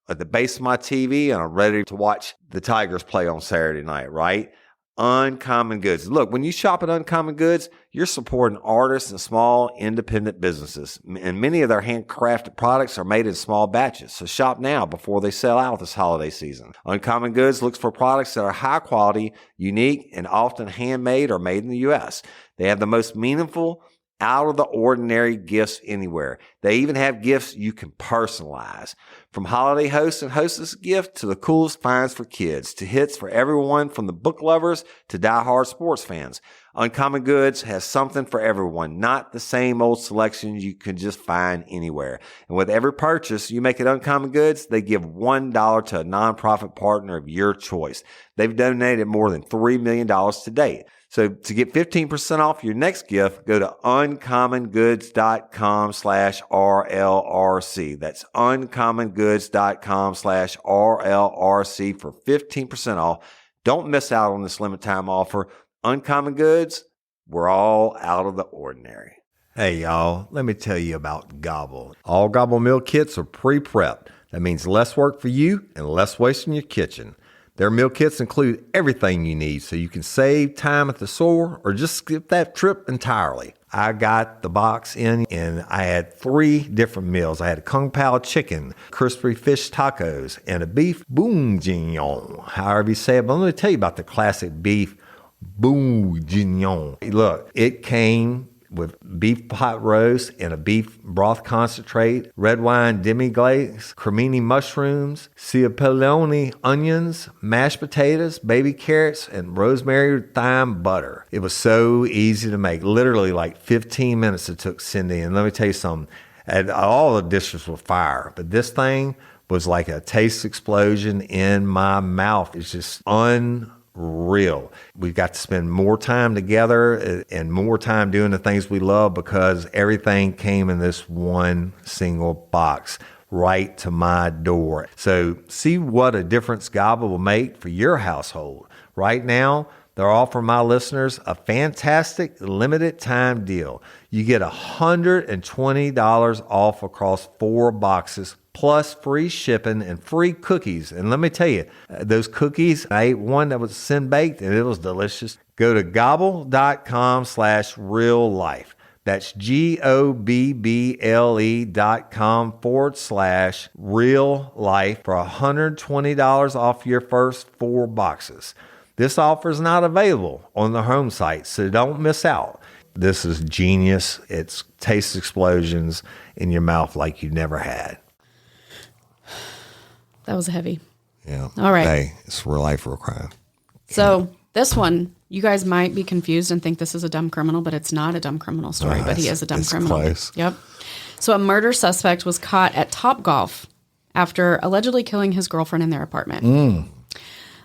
at the base of my TV, and I'm ready to watch the Tigers play on Saturday night, right? Uncommon Goods. Look, when you shop at Uncommon Goods, you're supporting artists and small independent businesses. And many of their handcrafted products are made in small batches. So shop now before they sell out this holiday season. Uncommon Goods looks for products that are high quality, unique, and often handmade or made in the U.S. They have the most meaningful, out of the ordinary gifts anywhere. They even have gifts you can personalize. From holiday hosts and hostess gift to the coolest finds for kids to hits for everyone from the book lovers to diehard sports fans. Uncommon Goods has something for everyone, not the same old selections you can just find anywhere. And with every purchase you make at Uncommon Goods, they give $1 to a nonprofit partner of your choice. They've donated more than $3 million to date. So to get 15% off your next gift, go to uncommongoods.com/RLRC. That's uncommongoods.com/RLRC for 15% off. Don't miss out on this limited time offer. Uncommon Goods, we're all out of the ordinary. Hey, y'all, let me tell you about Gobble. All Gobble meal kits are pre-prepped. That means less work for you and less waste in your kitchen. Their meal kits include everything you need so you can save time at the store or just skip that trip entirely. I got the box in and I had 3 different meals. I had a Kung Pao chicken, crispy fish tacos, and a beef bourguignon, however you say it. But let me tell you about the classic beef bourguignon. Look, it came with beef pot roast and a beef broth concentrate, red wine demi-glaze, cremini mushrooms, cipollone onions, mashed potatoes, baby carrots, and rosemary thyme butter. It was so easy to make. Literally like 15 minutes it took Cindy. And let me tell you something. And all the dishes were fire, but this thing was like a taste explosion in my mouth. It's just unreal. We got to spend more time together and more time doing the things we love because everything came in this one single box right to my door. So see what a difference Gobble will make for your household. Right now, they're offering my listeners a fantastic limited time deal. You get $120 off across 4 boxes plus free shipping and free cookies. And let me tell you, those cookies, I ate one that was sin baked and it was delicious. Go to gobble.com/reallife. That's GOBBLE.com/real life for $120 off your first 4 boxes. This offer is not available on the home site, so don't miss out. This is genius. It's taste explosions in your mouth like you never had. That was heavy. Yeah. All right. Hey, it's real life, real crime. So this one, you guys might be confused and think this is a dumb criminal, but it's not a dumb criminal story, but he is a dumb criminal. Close. Yep. So a murder suspect was caught at Topgolf after allegedly killing his girlfriend in their apartment.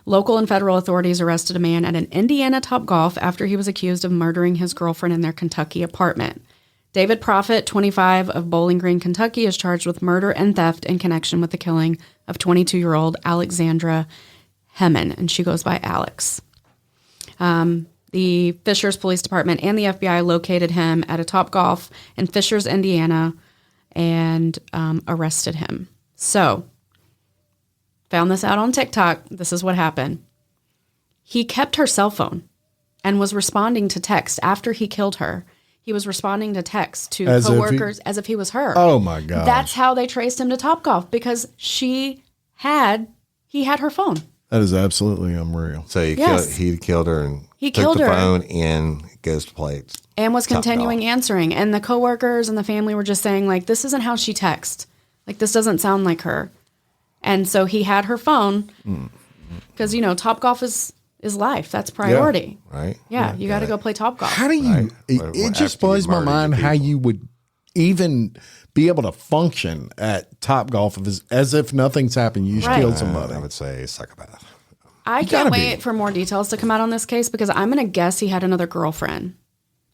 Local and federal authorities arrested a man at an Indiana Topgolf after he was accused of murdering his girlfriend in their Kentucky apartment. David Proffitt, 25, of Bowling Green, Kentucky, is charged with murder and theft in connection with the killing of 22-year-old Alexandra Hemman, and she goes by Alex. The Fishers Police Department and the FBI located him at a Topgolf in Fishers, Indiana, and arrested him. So, found this out on TikTok. This is what happened. He kept her cell phone and was responding to text after he killed her. He was responding to text to coworkers as if he was her. Oh my God. That's how they traced him to Topgolf, because he had her phone. That is absolutely unreal. So Yes. he killed her and He took killed the her. phone and goes to play. And was Top continuing dog. answering. And the coworkers and the family were just saying, like, this isn't how she texts. Like, this doesn't sound like her. And so he had her phone because, Topgolf is life. That's priority. Right? Yeah, you got to go play Topgolf. How do you? Right. It just After you blows my murdered mind your how people. you would even be able to function at Topgolf as if nothing's happened. You just Right. killed somebody. I would say psychopath. I gotta can't be. wait for more details to come out on this case, because I'm going to guess he had another girlfriend.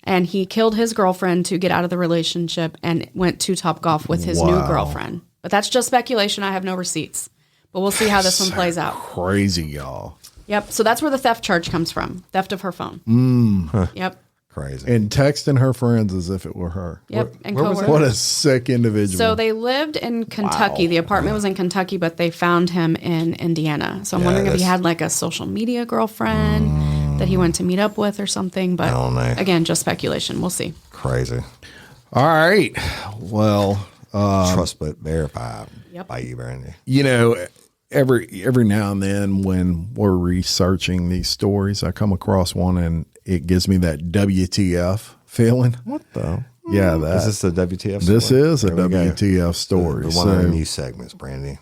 And he killed his girlfriend to get out of the relationship and went to Topgolf with his new Wow. girlfriend. But that's just speculation. I have no receipts. But we'll see how this one plays out. Crazy, y'all. Yep. So that's where the theft charge comes from. Theft of her phone. Yep. Crazy. And texting her friends as if it were her. Yep. And where was coworkers. What a sick individual. So they lived in Kentucky. The apartment was in Kentucky, but they found him in Indiana. So I'm wondering if he had like a social media girlfriend that he went to meet up with or something. But I don't know. again, just speculation. We'll see. Crazy. All right. Well, Trust but verify Yep. by you, Brandy. every now and then when we're researching these stories, I come across one and it gives me that WTF feeling. What the? Yeah, that Is this a WTF story? this is a There we go. WTF story. The one of the So new segments, Brandy.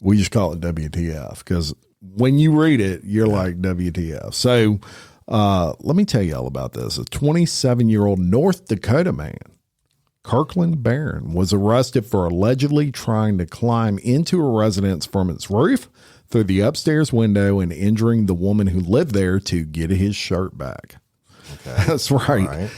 we just call it WTF because when you read it, you're like WTF. So let me tell you all about this. A 27-year-old North Dakota man, Kirkland Barron, was arrested for allegedly trying to climb into a residence from its roof through the upstairs window and injuring the woman who lived there to get his shirt back. Okay. That's right. Right.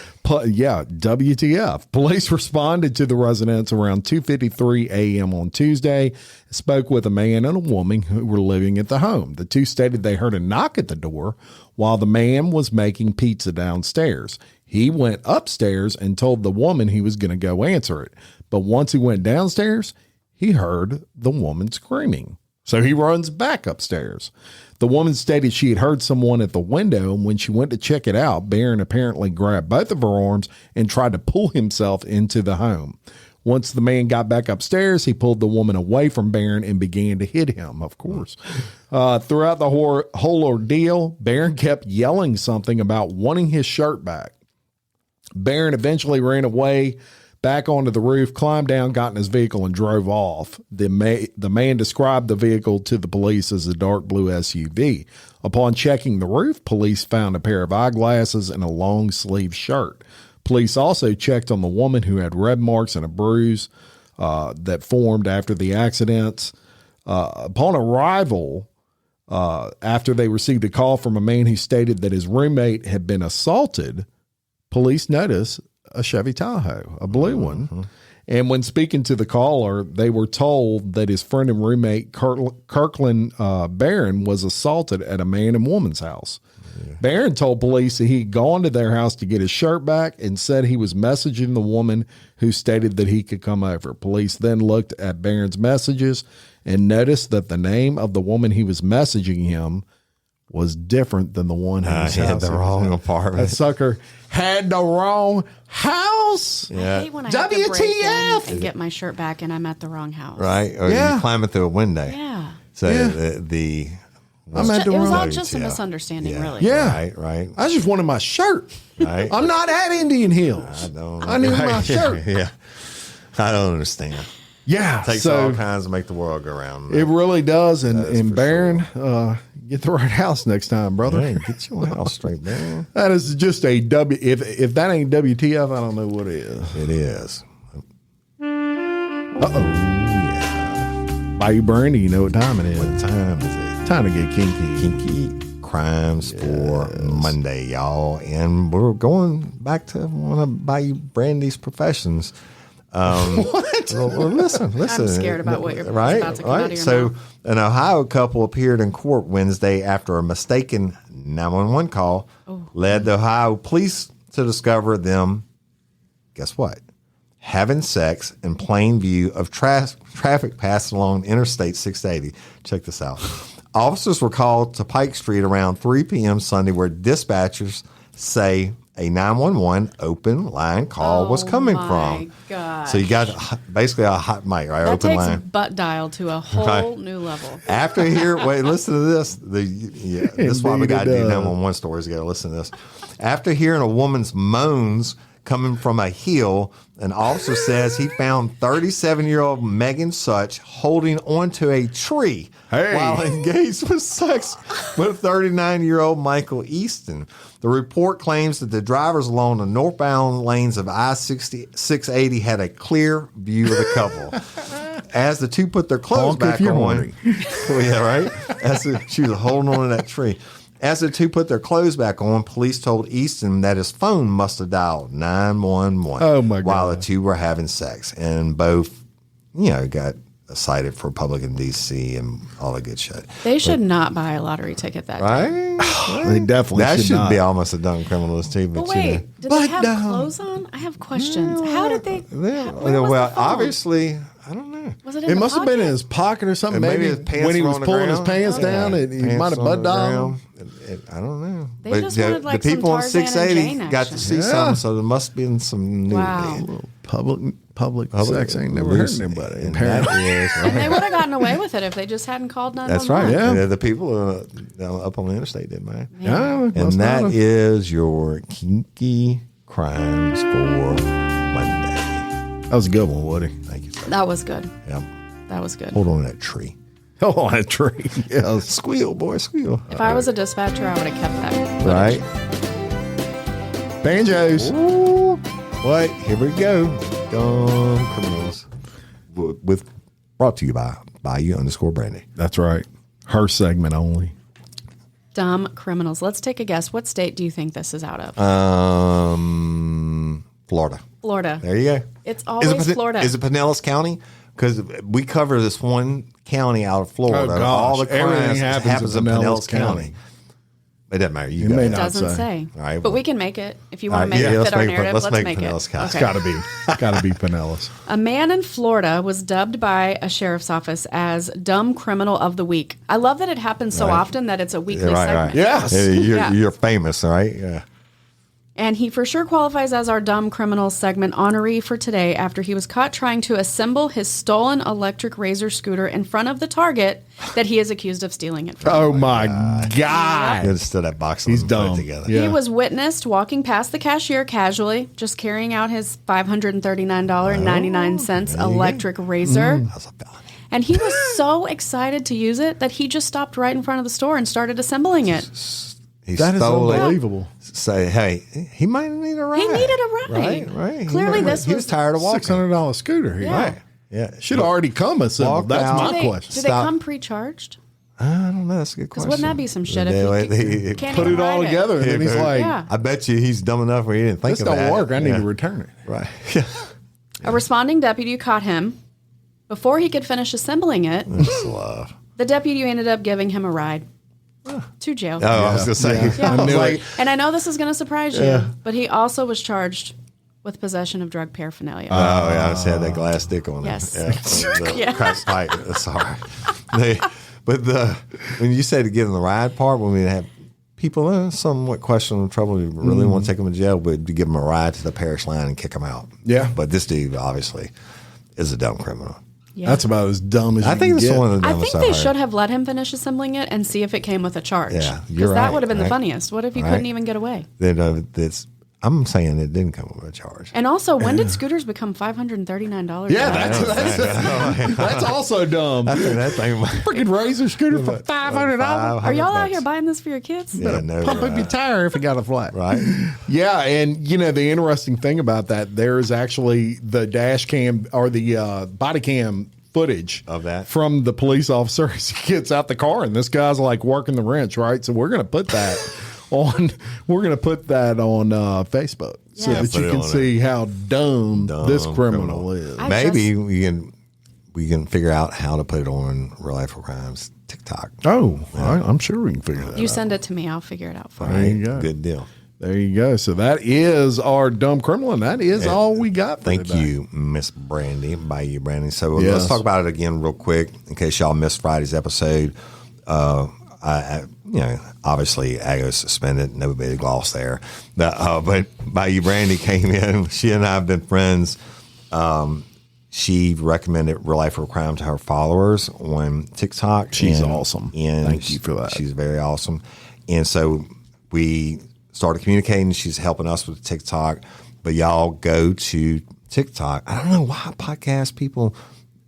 Yeah, WTF. Police responded to the residence around 2:53 a.m. on Tuesday, spoke with a man and a woman who were living at the home. The two stated they heard a knock at the door while the man was making pizza downstairs. He went upstairs and told the woman he was going to go answer it. But once he went downstairs, he heard the woman screaming. So he runs back upstairs. The woman stated she had heard someone at the window, and when she went to check it out, Barron apparently grabbed both of her arms and tried to pull himself into the home. Once the man got back upstairs, he pulled the woman away from Barron and began to hit him, of course. Throughout the whole ordeal, Barron kept yelling something about wanting his shirt back. Barron eventually ran away back onto the roof, climbed down, got in his vehicle, and drove off. The man described the vehicle to the police as a dark blue SUV. Upon checking the roof, police found a pair of eyeglasses and a long-sleeve shirt. Police also checked on the woman, who had red marks and a bruise that formed after the accidents. Upon arrival, after they received a call from a man who stated that his roommate had been assaulted, police noticed a Chevy Tahoe, a blue one. And when speaking to the caller, they were told that his friend and roommate Kirkland Barron was assaulted at a man and woman's house. Yeah. Barron told police that he'd gone to their house to get his shirt back and said he was messaging the woman, who stated that he could come over. Police then looked at Barron's messages and noticed that the name of the woman he was messaging him was different than the one He had the wrong apartment. That sucker had the wrong house. Yeah. I hate when I have to break in WTF? and get my shirt back and I'm at the wrong house. Right? Or Yeah. you climb it through a window. Yeah. So Yeah. the I'm at the It was all wrong. just a misunderstanding, really. Yeah. Right. I just wanted my shirt. Right. I'm not at Indian Hills. I need my shirt. Yeah. I don't understand. Yeah. It takes all kinds to make the world go round. It really does. That is And for Baron, get the right house next time, brother. Hey, get your house straight, man. That is just a W. If that ain't WTF, I don't know what is. It is. Uh-oh. Yeah. Bayou Brandy, you know what time it is. What time is it? Time to get kinky. Kinky Crimes for Monday, y'all. And we're going back to one of Bayou Brandy's professions. What? Well, listen. I'm scared about what you're right, about to come out of your So, mouth. an Ohio couple appeared in court Wednesday after a mistaken 911 call led the Ohio police to discover them, guess what? Having sex in plain view of traffic passing along Interstate 680. Check this out. Officers were called to Pike Street around 3 p.m. Sunday where dispatchers say a 911 open line call was coming from. Gosh. So you got basically a hot mic, right? That Open takes line. butt dial to a whole new level. After listen to this. This is why we Indeed got to it do does. 911 stories. You got to listen to this. After hearing a woman's moans coming from a hill, an officer says he found 37-year-old Megan Such holding onto a tree while engaged with sex with 39-year-old Michael Easton. The report claims that the drivers along the northbound lanes of I-680 had a clear view of the couple. As the two put their clothes Honk if back you're on, horny. well, yeah, right. She was holding on to that tree. As the two put their clothes back on, police told Easton that his phone must have dialed 911 Oh, my while God. the two were having sex. And both, got cited for public indecent and all that good shit. They should not buy a lottery ticket that day. Right? They definitely That should not. be almost a dumb criminalist too. But But wait, did they have clothes on? I have questions. How did they? Where was the phone? obviously, I don't know. Was it in It the must have been in pocket? his pocket or something. And maybe Maybe his pants when he were was on the pulling his ground. pants down, Yeah. he Pants might have on butt the dialed. ground. I don't know. They just wanted, like, the people some on Tarzan and 680 Jane got to see action. something, Yeah. so there must be been some nudity. Wow. Public sex ain't never loose- hurt anybody. and Apparently. that is, And they would have gotten away with it if they just hadn't called 911. that's right. Yeah. The people up on the interstate did, man. Yeah, And must that not have. is your kinky crimes for Monday. That was a good one, Woody. Thank you, sir. That was good. Yep. That was good. Hold on to that tree. Oh, on a tree. Yes. Squeal, boy, squeal. If I was a dispatcher, I would have kept that. Right? Banjos. Ooh. What? Here we go. Dumb criminals. With brought to you by _Brandy. That's right. Her segment only. Dumb criminals. Let's take a guess. What state do you think this is out of? Florida. Florida. There you go. It's always Florida. Is it Pinellas County? Because we cover this one county out of Florida. Oh, gosh. All the Everything crimes happens in in Pinellas Pinellas County. County. It doesn't matter. You It got may it. not. Doesn't say. say. All right, But well. we can make it. If you want to make yeah, it let's fit our make it- narrative, let's let's make make Pinellas it. County. Okay. Gotta be Pinellas. A man in Florida was dubbed by a sheriff's office as Dumb Criminal of the Week. I love that it happens so Right. often that it's a weekly Right, segment. right. Yes. You're famous, right? Yeah. And he for sure qualifies as our Dumb Criminal segment honoree for today after he was caught trying to assemble his stolen electric razor scooter in front of the Target that he is accused of stealing it from. Oh, my God. You just stood that box He's and put it dumb. together. Yeah. He was witnessed walking past the cashier casually, just carrying out his $539.99 electric razor. That's a felony. And he was so excited to use it that he just stopped right in front of the store and started assembling it. He That is stole it. unbelievable. Say, hey, he might need a ride. He needed a ride. Right. Clearly this he was was- tired of walking. $600 scooter here. Yeah. Right. Yeah. Should have already come assembled. Walked That's out. my Do they, question. do they Stop. come pre-charged? I don't know. That's a good Because question. wouldn't that be some shit They- if they- you can't Put even it all ride together, and then he's like, Yeah. I bet you he's dumb enough where he didn't think this of don't that. work. I need Yeah. to return it. Right. A responding deputy caught him. Before he could finish assembling it, That's love. the deputy ended up giving him a ride to jail. Oh, I was going to say. Yeah. I knew it. And I know this is going to surprise you, but he also was charged with possession of drug paraphernalia. Oh, yeah. I just had that glass stick on Yes. it. Yeah. The Yeah. crack pipe. Sorry. When you said to give them the ride part, when we have people in somewhat questionable trouble, we really want to take them to jail, but to give them a ride to the parish line and kick them out. Yeah. But this dude obviously is a dumb criminal. Yeah. That's about as dumb as I you think can it's get. one of the I dumbest think they I've should heard. have let him finish assembling it and see if it came with a charge. Yeah, you're Because that right, would have been the right. funniest. What if you Right. couldn't even get away? I'm saying it didn't come with a charge. And also, when did scooters become $539? Yeah, that's also dumb. I think that thing. Freaking razor scooter for $500. Are y'all out here buying this for your kids? Yeah, no, Pump up your tire if it got a flat. right? Yeah, and the interesting thing about that, there's actually the dash cam or the body cam footage Of that? from the police officer as he gets out the car, and this guy's like working the wrench, right? So we're gonna put that on Facebook so Yes. that Put you it can on see how dumb this criminal criminal. is. Maybe we can figure out how to put it on Real Life Real Crimes TikTok. I'm sure we can figure that You out. send it to me. I'll figure it out for There you. you go. Good deal. There you go. So that is our dumb criminal, and that is all we got for Thank today. you, Miss Brandy. By you, Brandy. So Yes. let's talk about it again real quick in case y'all missed Friday's episode. Obviously, Ago's suspended. No big loss there. But Bayou Brandy came in. She and I have been friends. She recommended Real Life Real Crime to her followers on TikTok. She's awesome. And Thank you for that. She's very awesome. And so we started communicating. She's helping us with TikTok. But y'all go to TikTok. I don't know why podcast people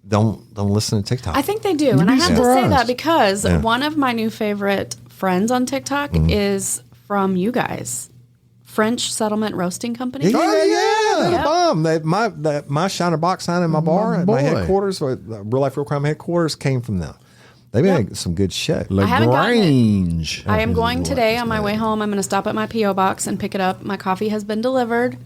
don't listen to TikTok. I think they do. And I have to say surprised. that because one of my new favorite friends on TikTok Mm-hmm. is from you guys. French Settlement Roasting Company. Yeah, Yeah. bomb. My Shiner box sign in my bar at my boy. headquarters, Real Life Real Crime headquarters, came from them. They made some good shit. haven't gotten it. LaGrange. I am going today on my way home. I'm going to stop at my P.O. box and pick it up. My coffee has been delivered,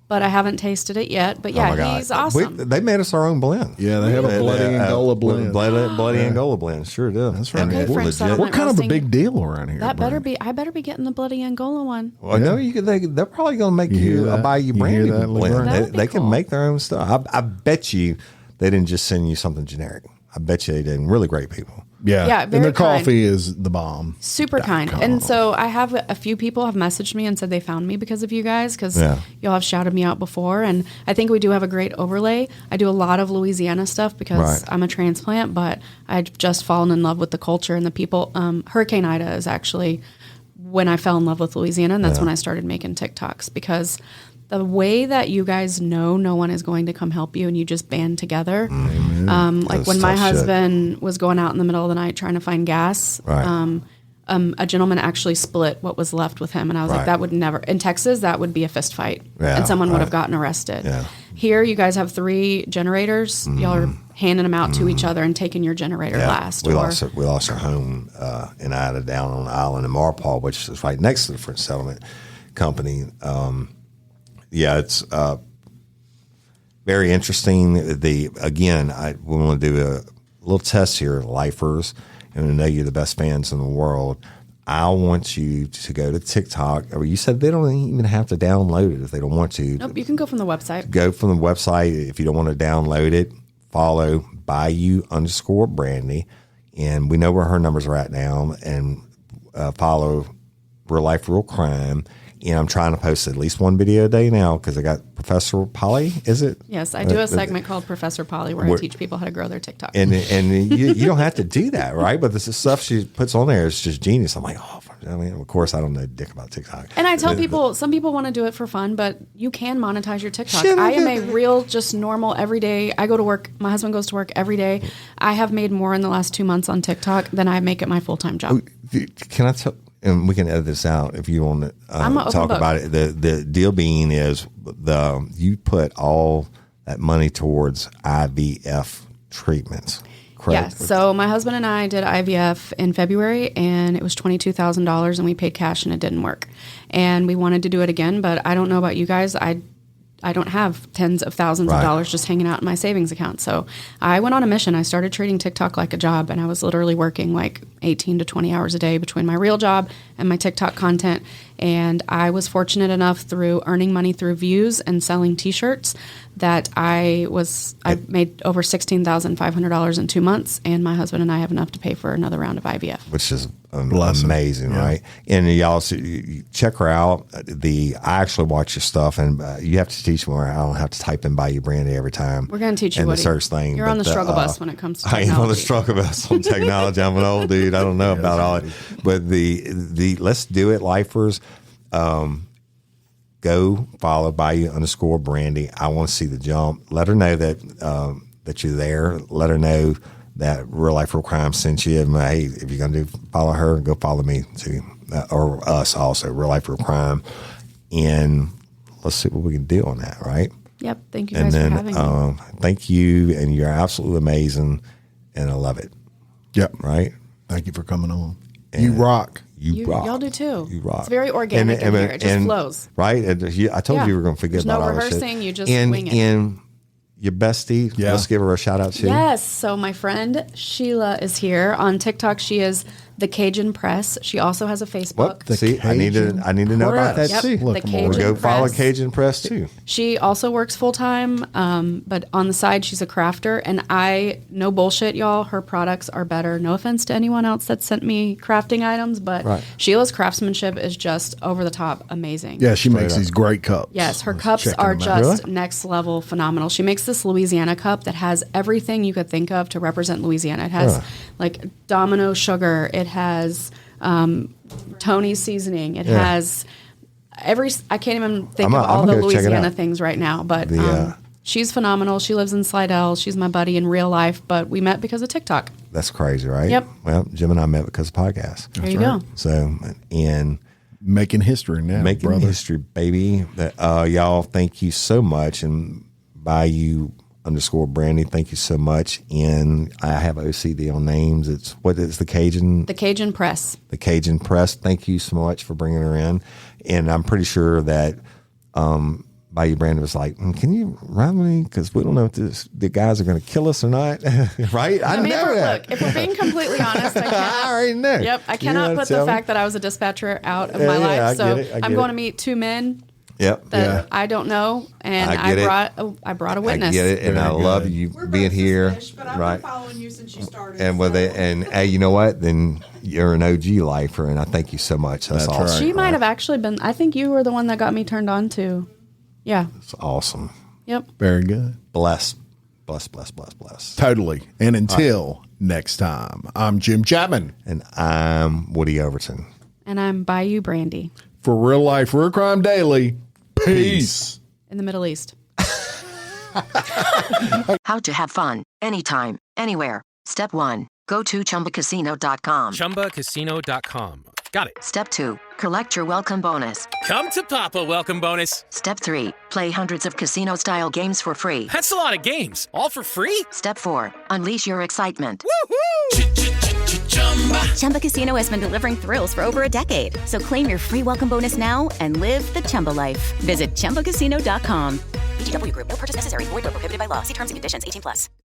but I haven't tasted it yet. But Oh my yeah, God. he's awesome. They made us our own blend. Yeah, they have a bloody Angola blend. Bloody Angola blend. Sure do. That's right. Okay, we're French legit. Settlement What kind of a Roasting. big deal around here? That better Brandon? be. I better be getting the bloody Angola one. Well, no, they're probably going to make You hear you that? a Bayou You Brandy hear that, blend. LeGrand? They, That would be they can cool. make their own stuff. I bet you they didn't just send you something generic. I bet you they didn't. Really great people. Yeah, Yeah, and their very kind. coffee is the bomb. Super kind. And so I have a few people have messaged me and said they found me because of you guys, because Yeah. y'all have shouted me out before. And I think we do have a great overlay. I do a lot of Louisiana stuff because Right. I'm a transplant, but I've just fallen in love with the culture and the people. Hurricane Ida is actually when I fell in love with Louisiana, and that's when I started making TikToks, because the way that you guys know no one is going to come help you and you just band together. Like That's when my tough shit. husband was going out in the middle of the night trying to find gas, Right. a gentleman actually split what was left with him. And I was Right. like, that would never, in Texas, that would be a fist fight. Yeah, and someone would have right. gotten arrested. Yeah. Here, you guys have 3 generators. Y'all are handing them out to each other and taking your generator last. We or- lost our home in Ida down on the island in Marpaw, which is right next to the French Settlement Company. It's very interesting. We want to do a little test here, lifers, and I know you're the best fans in the world. I want you to go to TikTok. Or you said they don't even have to download it if they don't want to. Nope, you can go from the website. Go from the website. If you don't want to download it, follow Bayou_Brandy. And we know where her numbers are at now. And follow Real Life Real Crime. And I'm trying to post at least one video a day now because I got Professor Polly, is it? Yes, I do a segment called Professor Polly where I teach people how to grow their TikTok. And you don't have to do that, right? But this is stuff she puts on there is just genius. I'm like, of course, I don't know dick about TikTok. And I tell people, some people want to do it for fun, but you can monetize your TikTok. Shit, I am a real, just normal, everyday. I go to work. My husband goes to work every day. I have made more in the last 2 months on TikTok than I make at my full-time job. Can I tell? And we can edit this out if you want to I'm an open talk book. about it. The deal being is you put all that money towards IVF treatments. Correct? Yes. So my husband and I did IVF in February, and it was $22,000, and we paid cash, and it didn't work. And we wanted to do it again, but I don't know about you guys. I don't have tens of thousands Right. of dollars just hanging out in my savings account. So I went on a mission. I started treating TikTok like a job, and I was literally working like 18 to 20 hours a day between my real job and my TikTok content. And I was fortunate enough through earning money through views and selling T-shirts that I made over $16,500 in 2 months, and my husband and I have enough to pay for another round of IVF. Which is amazing, right? And y'all you check her out. I actually watch your stuff, and you have to teach me where I don't have to type in Bayou Brandy every time. We're going to teach you the search thing. You're on the struggle bus when it comes to technology. I am on the struggle bus on technology. I'm an old dude. I don't know about all it. But the let's do it, lifers. Go follow Bayou_Brandy. I want to see the jump. Let her know that you're there. Let her know that Real Life Real Crime sent you. And, hey, if you're gonna follow her, go follow me too, or us also. Real Life Real Crime, and let's see what we can do on that. Right? Yep. Thank you guys for having me. Thank you, and you're absolutely amazing, and I love it. Yep. Right. Thank you for coming on. And you rock. You rock. Y'all do too. You rock. It's very organic in here. It just flows. Right? I told you were going to forget about all this shit. There's no rehearsing. You just wing it. And your bestie, let's give her a shout out too. Yes. So my friend Sheila is here on TikTok. She is the Cajun Press. She also has a Facebook. See, I need to know about that too. The Cajun Go Press. follow Cajun Press too. She also works full time, but on the side she's a crafter. And no bullshit, y'all. Her products are better. No offense to anyone else that sent me crafting items, but Sheila's craftsmanship is just over the top amazing. Yeah, she makes these great cups. Yes, her cups are just next level phenomenal. She makes this Louisiana cup that has everything you could think of to represent Louisiana. It has like Domino sugar. It has Tony's seasoning. It has I can't even think of all the Louisiana things right now, but she's phenomenal. She lives in Slidell. She's my buddy in real life, but we met because of TikTok. That's crazy, right? Yep. Well, Jim and I met because of podcasts. There you go. So, and making history now, making brother. history, baby. Y'all, thank you so much. And Bayou_Brandy, thank you so much. And I have OCD on names. It's the Cajun? The Cajun Press. The Cajun Press. Thank you so much for bringing her in. And I'm pretty sure that Bayou Brandy was like, can you run me? Because we don't know if the guys are going to kill us or not. Right? I know that. Look, if we're being completely honest, I already know. Yep. I cannot put the fact that I was a dispatcher out of my life. So I'm going to meet two men. Yep. That I don't know, and I brought a witness. I get it, and I love you being here. But I've been following you since you started. And hey, you know what? Then you're an OG lifer, and I thank you so much. That's awesome. right. She might have actually been. I think you were the one that got me turned on to. Yeah. It's awesome. Yep. Very good. Bless. Totally. And until next time, I'm Jim Chapman. And I'm Woody Overton. And I'm Bayou Brandy. For Real Life Real Crime Daily, peace. In the Middle East. How to have fun, anytime, anywhere. Step 1. Go to ChumbaCasino.com. ChumbaCasino.com. Got it. Step 2. Collect your welcome bonus. Come to Papa welcome bonus. Step 3. Play hundreds of casino-style games for free. That's a lot of games. All for free? Step 4. Unleash your excitement. Woohoo! Chumba Casino has been delivering thrills for over a decade. So claim your free welcome bonus now and live the Chumba life. Visit ChumbaCasino.com. VGW Group. No purchase necessary. Void where prohibited by law. See terms and conditions. 18+.